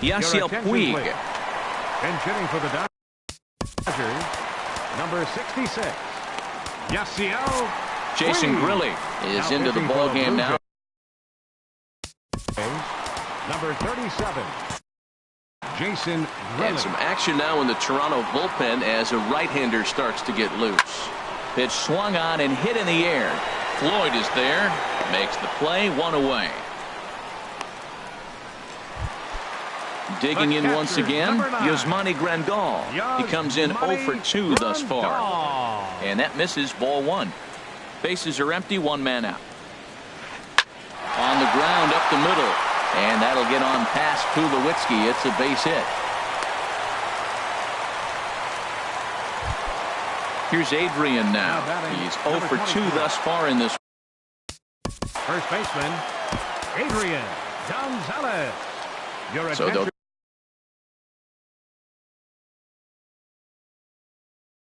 Yasiel Puig. Pinch hitting for the Dodgers, number 66. Yasiel Jason Grilli is now into the pitching ball for the game Blue now. Jays, number 37. Jason Grilli. And some action now in the Toronto bullpen as a right-hander starts to get loose. Pitch swung on and hit in the air. Floyd is there, makes the play, one away. Digging in once again, Yasmani Grandal. He comes in 0 for 2 thus far. And that misses, ball 1. Bases are empty, 1 man out. On the ground up the middle. And that'll get on past Tulowitzki. It's a base hit. Here's Adrian now. He's 0 for 2 thus far in this. First baseman, Adrian Gonzalez. Your attention.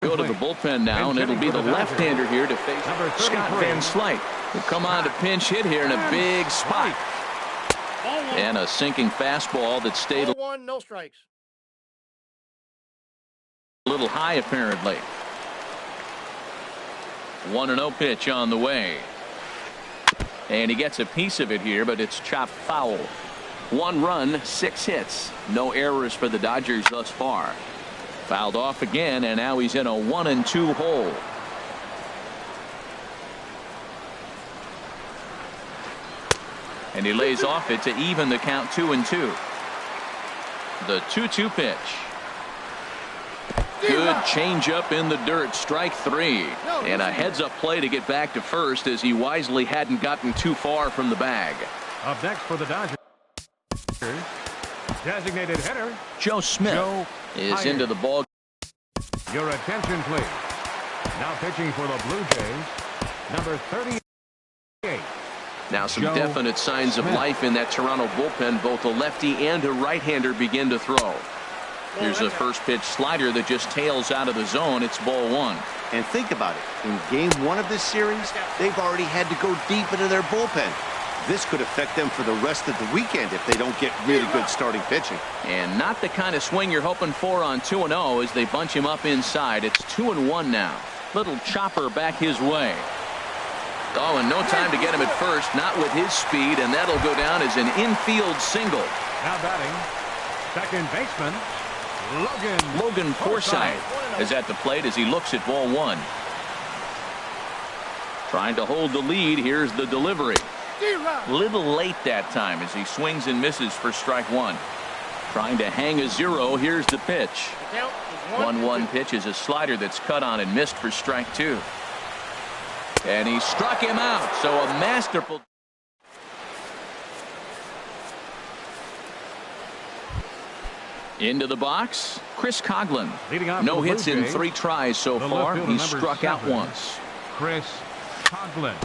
Go to the bullpen now, and it'll be the left-hander here to face Scott Van Slyke. Will come on to pinch hit here in a big spot. And a sinking fastball that stayed a 1, no strikes. little high apparently. 1-0 pitch on the way. And he gets a piece of it here, but it's chopped foul. 1 run, 6 hits. No errors for the Dodgers thus far. Fouled off again, and now he's in a 1-2 hole. And he lays off it to even the count 2-2. The 2-2 pitch. Good changeup in the dirt. Strike 3. And a heads-up play to get back to first as he wisely hadn't gotten too far from the bag. Up next for the Dodgers, designated hitter Joe Smith is into the ball. Your attention, please. Now pitching for the Blue Jays, number 38. Now some definite signs of life in that Toronto bullpen. Both a lefty and a right-hander begin to throw. Here's a first pitch slider that just tails out of the zone. It's ball 1. And think about it. In game 1 of this series, they've already had to go deep into their bullpen. This could affect them for the rest of the weekend if they don't get really good starting pitching. And not the kind of swing you're hoping for on 2-0 as they bunch him up inside. It's 2-1 now. Little chopper back his way. Oh, and no time to get him at first. Not with his speed, and that'll go down as an infield single. Now batting, second baseman, Logan Forsythe is at the plate as he looks at ball 1. Trying to hold the lead. Here's the delivery. Little late that time as he swings and misses for strike 1. Trying to hang a 0. Here's the pitch. 1-1 pitch is a slider that's cut on and missed for strike 2. And he struck him out. So a masterful. Into the box, Chris Coghlan. No hits in 3 tries so far. He's struck out once. Chris Coghlan.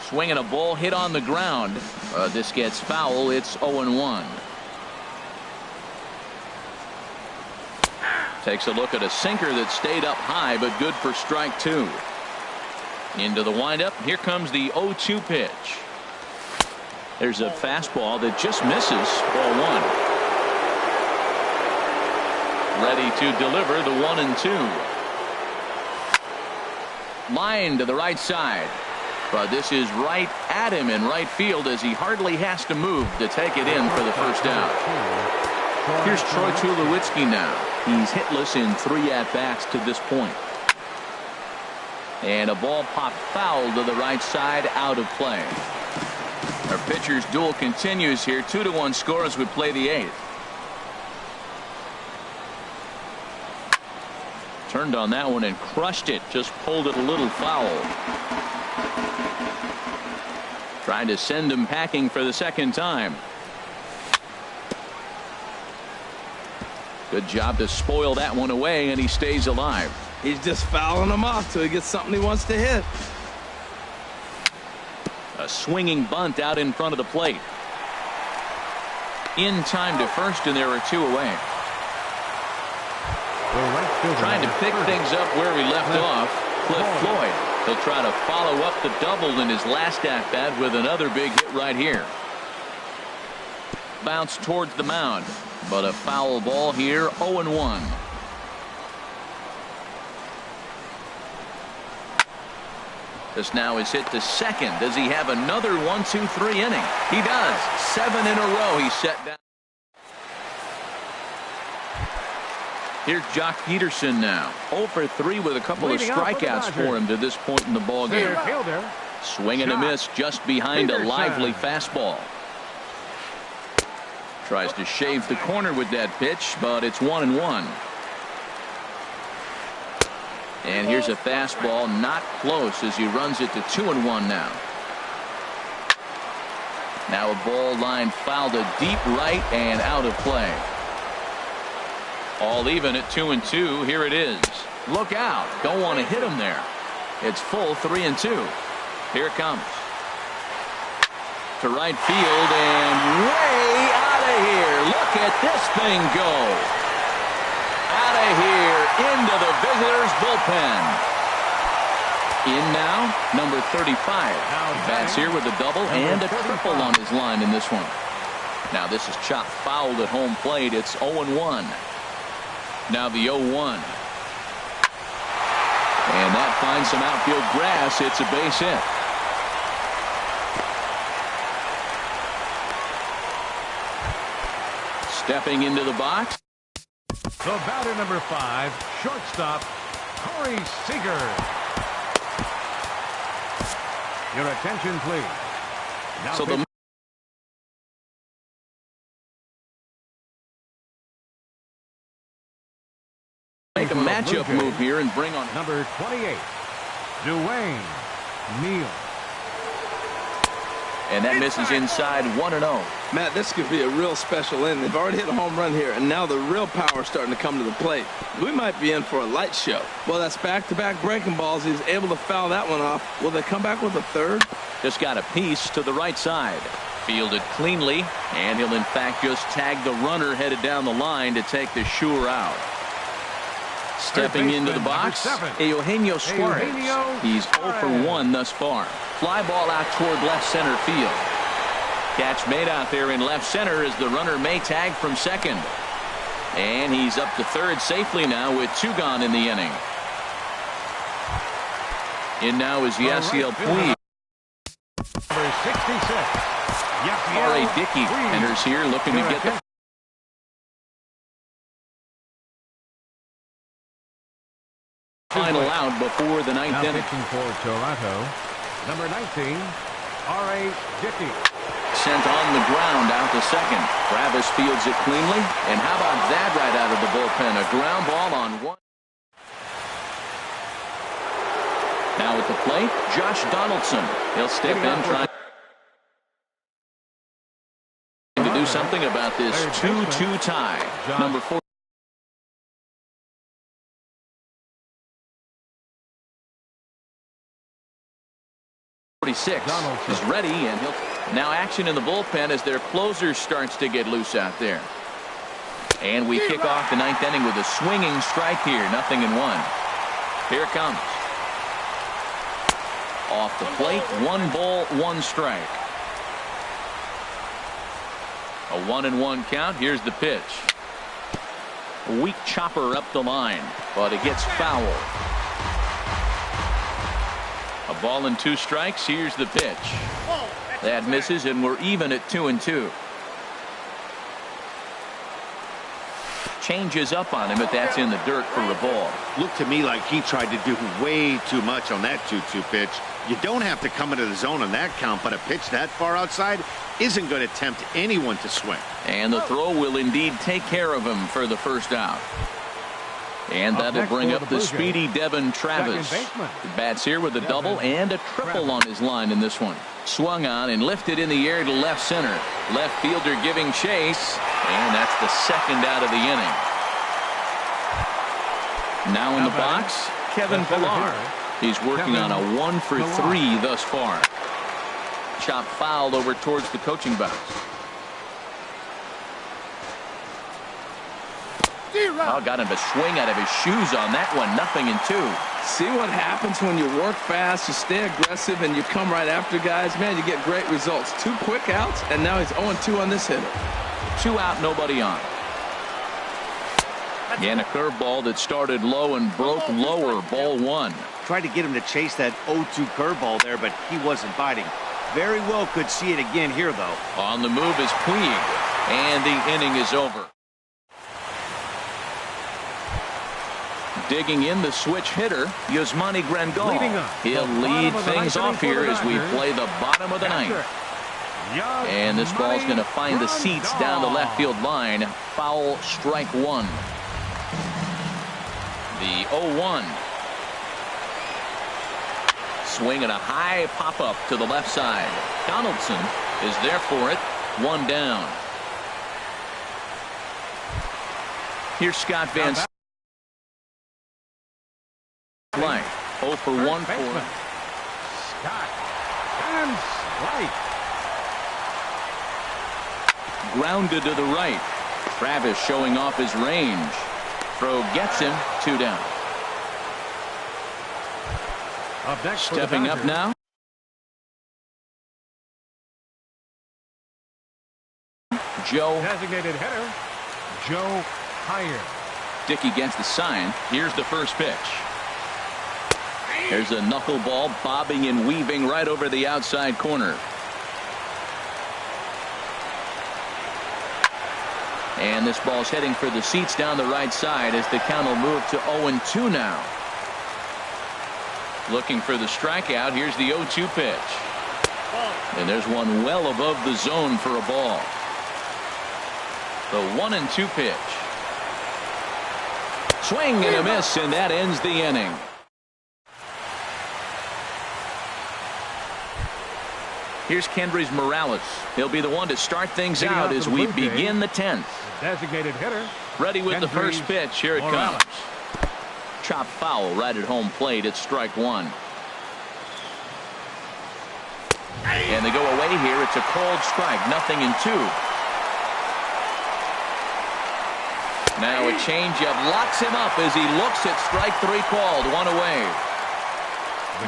Swinging a ball hit on the ground. This gets foul. It's 0-1. Takes a look at a sinker that stayed up high, but good for strike 2. Into the windup. Here comes the 0-2 pitch. There's a fastball that just misses. Ball 1. Ready to deliver the 1-2. Line to the right side. But this is right at him in right field as he hardly has to move to take it in for the first out. Here's Troy Tulowitzki now. He's hitless in 3 at-bats to this point. And a ball popped foul to the right side, out of play. Our pitcher's duel continues here. 2-1 score as we play the 8th. Turned on that one and crushed it. Just pulled it a little foul. Trying to send him packing for the second time. Good job to spoil that one away, and he stays alive. He's just fouling them off till he gets something he wants to hit. A swinging bunt out in front of the plate. In time to first, and there are 2 away. Trying to pick things up where we left off. Cliff Floyd. He'll try to follow up the double in his last at-bat with another big hit right here. Bounce towards the mound. But a foul ball here, 0-1. This now is hit to second. Does he have another 1-2-3 inning? He does. 7 in a row. He's set down. Here's Jock Peterson now. 0 for 3 with a couple of strikeouts for him to this point in the ball game. Swing and a miss just behind a lively fastball. Tries to shave the corner with that pitch, but it's 1-1. And here's a fastball, not close, as he runs it to 2-1 now. Now a ball line fouled to deep right and out of play. All even at 2-2. Here it is. Look out. Don't want to hit him there. It's full 3-2. Here it comes. To right field and way out of here. Look at this thing go. Out of here into the visitors' bullpen. In now, number 35. Bats here with a double and a triple on his line in this one. Now this is chopped fouled at home plate. It's 0-1. Now the 0-1. And that finds some outfield grass. It's a base hit. Stepping into the box. The batter, number 5, shortstop, Corey Seager. Your attention, please. Now So the make a matchup move here and bring on number 28, Dwayne Neal. And that misses inside 1-0. Matt, this could be a real special inning. They've already hit a home run here, and now the real power is starting to come to the plate. We might be in for a light show. Well, that's back-to-back breaking balls. He was able to foul that one off. Will they come back with a third? Just got a piece to the right side. Fielded cleanly, and he'll in fact just tag the runner headed down the line to take the sure out. Stepping into the box, Eugenio Suarez. He's 0 for 1 thus far. Fly ball out toward left center field. Catch made out there in left center as the runner may tag from second. And he's up to third safely now with 2 gone in the inning. In now is Yasiel Puig. Number 66. R.A. Dickey enters here looking to get the final out before the 9th inning. Pitching for Toronto, number 19, R.A. Dickey. Sent on the ground out to second. Travis fields it cleanly. And how about that right out of the bullpen? A ground ball on 1. Now at the plate, Josh Donaldson. He'll step in trying to do something about this 2-2 tie. Number 4. 46 is ready, and he'll now action in the bullpen as their closer starts to get loose out there. And we kick off the 9th inning with a swinging strike here. 0-1. Here it comes. Off the plate, 1 ball, 1 strike. A 1-1 count. Here's the pitch. A weak chopper up the line, but it gets foul. A ball and 2 strikes. Here's the pitch. That misses, and we're even at 2-2. Changes up on him, but that's in the dirt for a ball. Looked to me like he tried to do way too much on that 2-2 pitch. You don't have to come into the zone on that count, but a pitch that far outside isn't going to tempt anyone to swing. And the throw will indeed take care of him for the first out. And that'll bring up the speedy Devin Travis. Bats here with a double and a triple on his line in this one. Swung on and lifted in the air to left center. Left fielder giving chase, and that's the second out of the inning. Now in the box, Kevin Pillar. He's working on a 1 for 3 thus far. Chop fouled over towards the coaching box. Oh, got him to swing out of his shoes on that one. 0-2. See what happens when you work fast, you stay aggressive, and you come right after guys. Man, you get great results. 2 quick outs, and now he's 0-2 on this hitter. 2 out, nobody on. And a curveball that started low and broke lower, ball one. Tried to get him to chase that 0-2 curveball there, but he wasn't biting. Very well could see it again here, though. On the move is Puig, and the inning is over. Digging in the switch hitter, Yasmani Grandal. He'll lead things off here as we play the bottom of the ninth. And this ball's going to find the seats down the left field line. Foul, strike one. The 0-1. Swing and a high pop-up to the left side. Donaldson is there for it. One down. Here's Scott Van Slyke. 0 for 1 for him. Scott Van Slyke. Grounded to the right. Travis showing off his range. Throw gets him. 2 down. Up next, stepping up now. Joe. Designated hitter, Joe Heyer. Dickey gets the sign. Here's the first pitch. There's a knuckleball bobbing and weaving right over the outside corner. And this ball's heading for the seats down the right side as the count will move to 0-2 now. Looking for the strikeout. Here's the 0-2 pitch. And there's one well above the zone for a ball. The 1-2 pitch. Swing and a miss, and that ends the inning. Here's Kendrys Morales. He'll be the one to start things out as we begin the 10th. Designated hitter. Ready with the first pitch. Here it comes. Chop foul right at home plate. It's strike one. And they go away here. It's a cold strike. 0-2. Now a changeup locks him up as he looks at strike 3 called. 1 away.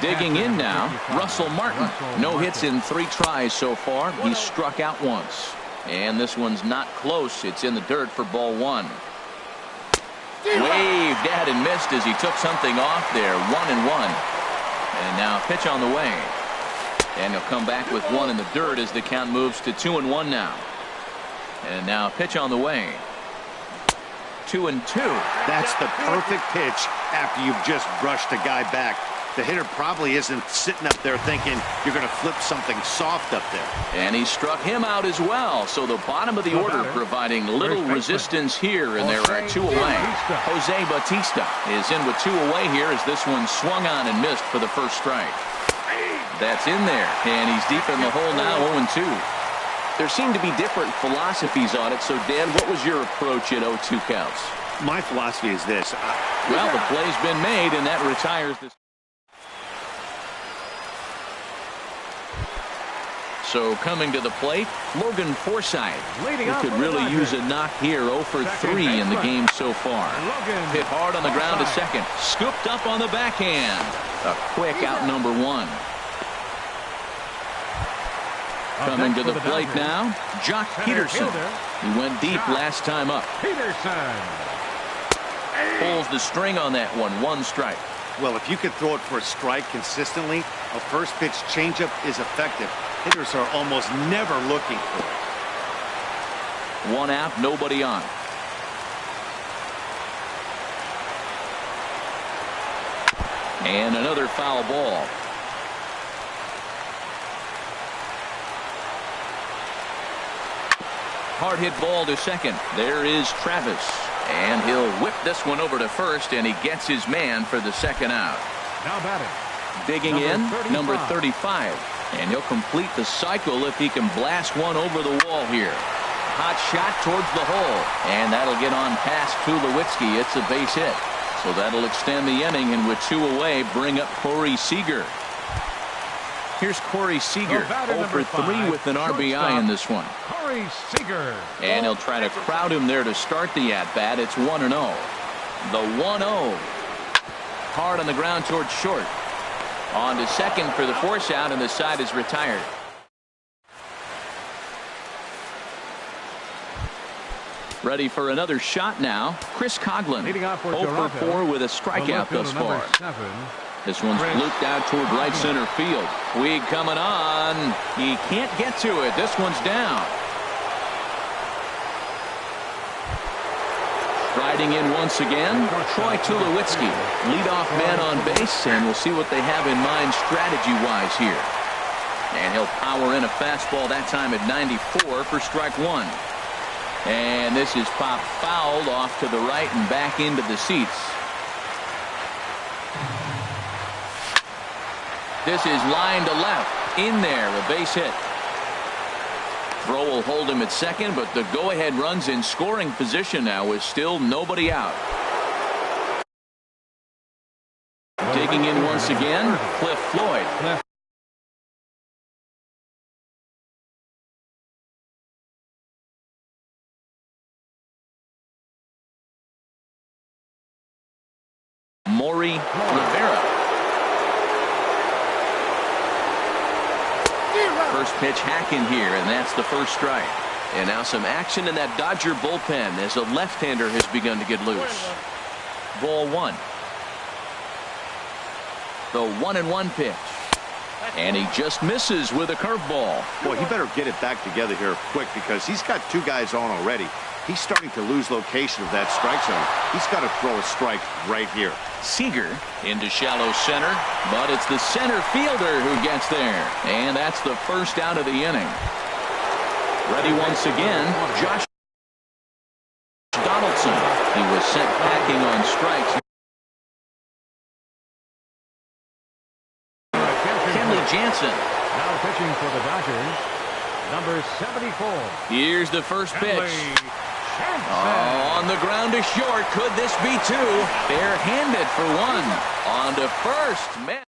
Digging in now, Russell Martin. No hits in 3 tries so far. He's struck out once. And this one's not close. It's in the dirt for ball 1. Waved at and missed as he took something off there. 1-1. And now pitch on the way. And he'll come back with 1 in the dirt as the count moves to 2-1 now. And now pitch on the way. 2-2. That's the perfect pitch after you've just brushed a guy back. The hitter probably isn't sitting up there thinking you're going to flip something soft up there. And he struck him out as well. So the bottom of the order providing little resistance here, and there are 2 away. Jose Bautista is in with 2 away here as this one swung on and missed for the first strike. That's in there, and he's deep in the hole now. 0-2. There seem to be different philosophies on it. So Dan, what was your approach at 0-2 counts? My philosophy is this. Well, the play's been made, and that retires this. So coming to the plate, Logan Forsythe. He could really use a knock here. 0 for 3 in the game so far. Hit hard on the ground to second. Scooped up on the backhand. A quick out number 1. Coming to the plate now, Jock Peterson. He went deep last time up. Pulls the string on that one. 1 strike. Well, if you could throw it for a strike consistently, a first pitch changeup is effective. Hitters are almost never looking for it. 1 out, nobody on. And another foul ball. Hard hit ball to second. There is Travis. And he'll whip this one over to first, and he gets his man for the second out. Now batting. Digging in, number 35. And he'll complete the cycle if he can blast one over the wall here. Hot shot towards the hole. And that'll get on past Tulowitzki. It's a base hit. So that'll extend the inning, and with 2 away, bring up Corey Seager. Here's Corey Seager, 0 for 3 with an RBI in this one. Corey Seager. And he'll try to crowd him there to start the at-bat. It's 1-0. The 1-0. Hard on the ground towards short. On to second for the force out, and the side is retired. Ready for another shot now. Chris Coughlin, Leading off for 0 Toronto, for 4 with a strikeout thus far. This one's looped out toward right center field. Puig coming on. He can't get to it. This one's down. Riding in once again, Troy Tulowitzki, leadoff man on base, and we'll see what they have in mind strategy-wise here. And he'll power in a fastball that time at 94 for strike one. And this is popped fouled off to the right and back into the seats. This is line to left. In there, a base hit. Throw will hold him at second, but the go-ahead run's in scoring position now with still nobody out. Digging in once again, Cliff Floyd. Maury Rivera. First pitch hacking here, and that's the first strike. And now some action in that Dodger bullpen as a left-hander has begun to get loose. Ball one. The 1-1 pitch. And he just misses with a curveball. Boy, he better get it back together here quick because he's got two guys on already. He's starting to lose location of that strike zone. He's got to throw a strike right here. Seager into shallow center, but it's the center fielder who gets there. And that's the first out of the inning. Ready once again, Josh Donaldson. He was sent packing on strikes. Kenley Jansen. Now pitching for the Dodgers, number 74. Here's the first pitch. Oh, on the ground to short. Could this be two? Bare-handed for one. On to first. Man.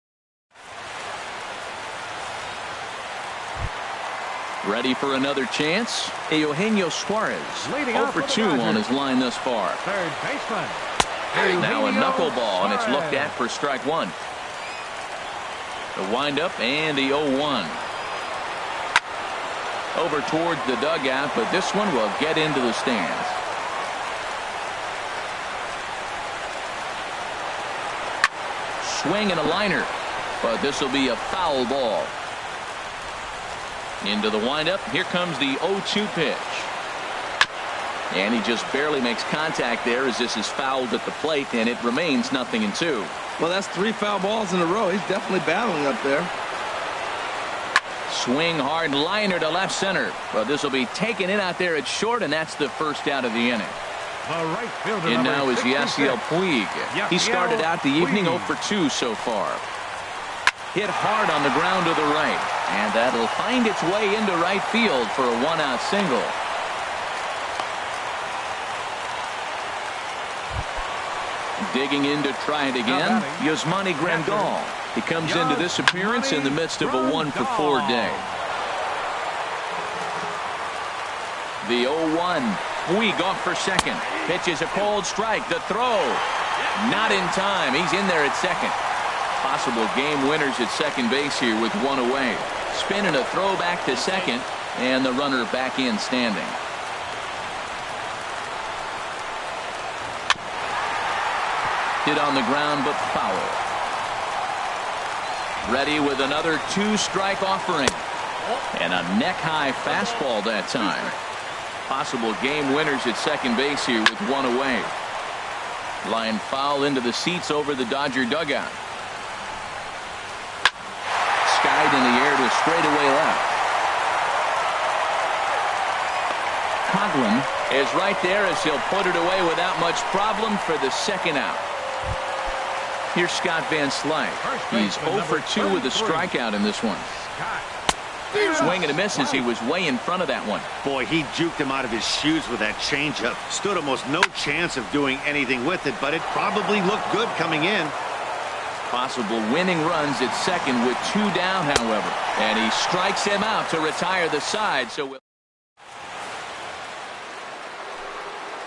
Ready for another chance. Eugenio Suarez. 0 for 2 on his line thus far. Third baseman. Now a knuckleball, and it's looked at for strike one. The windup and the 0-1. Over towards the dugout, but this one will get into the stands. Swing and a liner, but this will be a foul ball. Into the windup. Here comes the 0-2 pitch. And he just barely makes contact there as this is fouled at the plate, and it remains 0-2. Well, that's 3 foul balls in a row. He's definitely battling up there. Swing hard liner to left center. But this will be taken in out there at short, and that's the first out of the inning. The right fielder, and now is Yasiel Puig. He started out the evening 0 for 2 so far. Hit hard on the ground to the right, and that'll find its way into right field for a 1-out single. Digging in to try it again, Yasmani Grandal. He comes into this appearance in the midst of a 1 for 4 day. The 0-1. Puig off for second. Pitches a cold strike. The throw. Not in time. He's in there at second. Possible game winners at second base here with 1 away. Spin and a throw back to second, and the runner back in standing. Hit on the ground, but foul. Ready with another 2-strike offering. And a neck-high fastball that time. Possible game winners at second base here with 1 away. Line foul into the seats over the Dodger dugout. Skied in the air to straightaway left. Coughlin is right there as he'll put it away without much problem for the second out. Here's Scott Van Slyke. He's 0 for 2 with a strikeout in this one. Swing and a miss as he was way in front of that one. Boy, he juked him out of his shoes with that changeup. Stood almost no chance of doing anything with it, but it probably looked good coming in. Possible winning runs at second with 2 down, however. And he strikes him out to retire the side.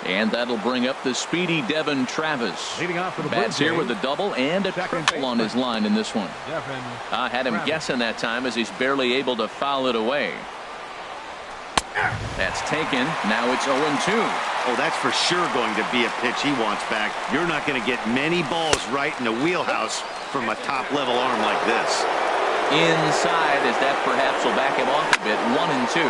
And that'll bring up the speedy Devin Travis. Leading off for the Bats here with a double and a triple on his line in this one. I had him Travis guessing that time as he's barely able to foul it away. That's taken. Now it's 0-2. Oh, that's for sure going to be a pitch he wants back. You're not going to get many balls right in the wheelhouse from a top-level arm like this. Inside, as that perhaps will back him off a bit. 1-2.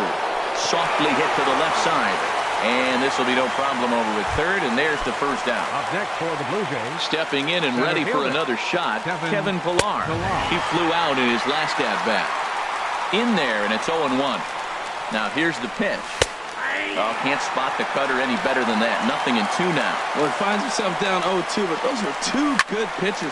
Softly hit to the left side. And this will be no problem over at third, and there's the first down. Up next for the Blue Jays. Stepping in and ready for another shot, Kevin Pillar. He flew out in his last at-bat. In there, and it's 0-1. Now here's the pitch. Oh, can't spot the cutter any better than that. 0-2 now. Well, it finds himself down 0-2, but those are two good pitches.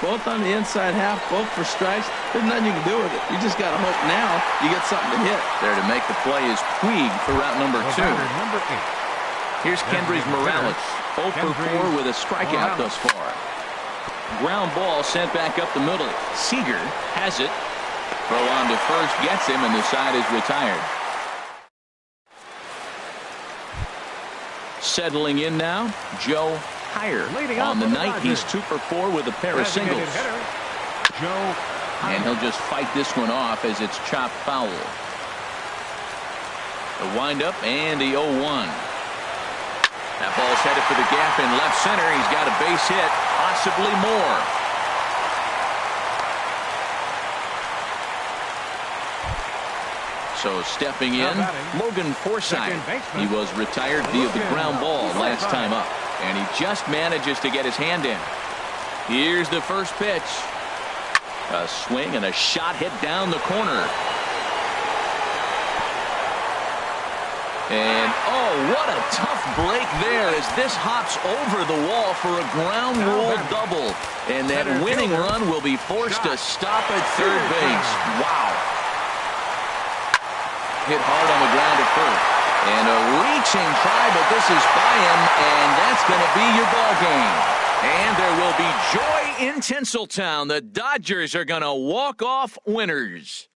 Both on the inside half, both for strikes. There's nothing you can do with it. You just got to hope now you get something to hit. There to make the play is Puig for route number 2. Number 8. Here's Kendrys Morales, 0 for 4 with a strikeout thus far. Ground ball sent back up the middle. Seager has it. Throw on to first gets him, and the side is retired. Settling in now, Joe Hire. On the night, he's 2 for 4 with a pair of singles. And he'll just fight this one off as it's chopped foul. The windup and the 0-1. That ball's headed for the gap in left center. He's got a base hit, possibly more. So stepping in, Logan Forsythe. He was retired via the ground ball last time up. And he just manages to get his hand in. Here's the first pitch. A swing and a shot hit down the corner. And, oh, what a tough break there as this hops over the wall for a ground rule double. And that winning run will be forced to stop at third base. Wow. Hit hard on the ground at first. And a reaching try, but this is by him, and that's going to be your ball game. And there will be joy in Tinseltown. The Dodgers are going to walk off winners.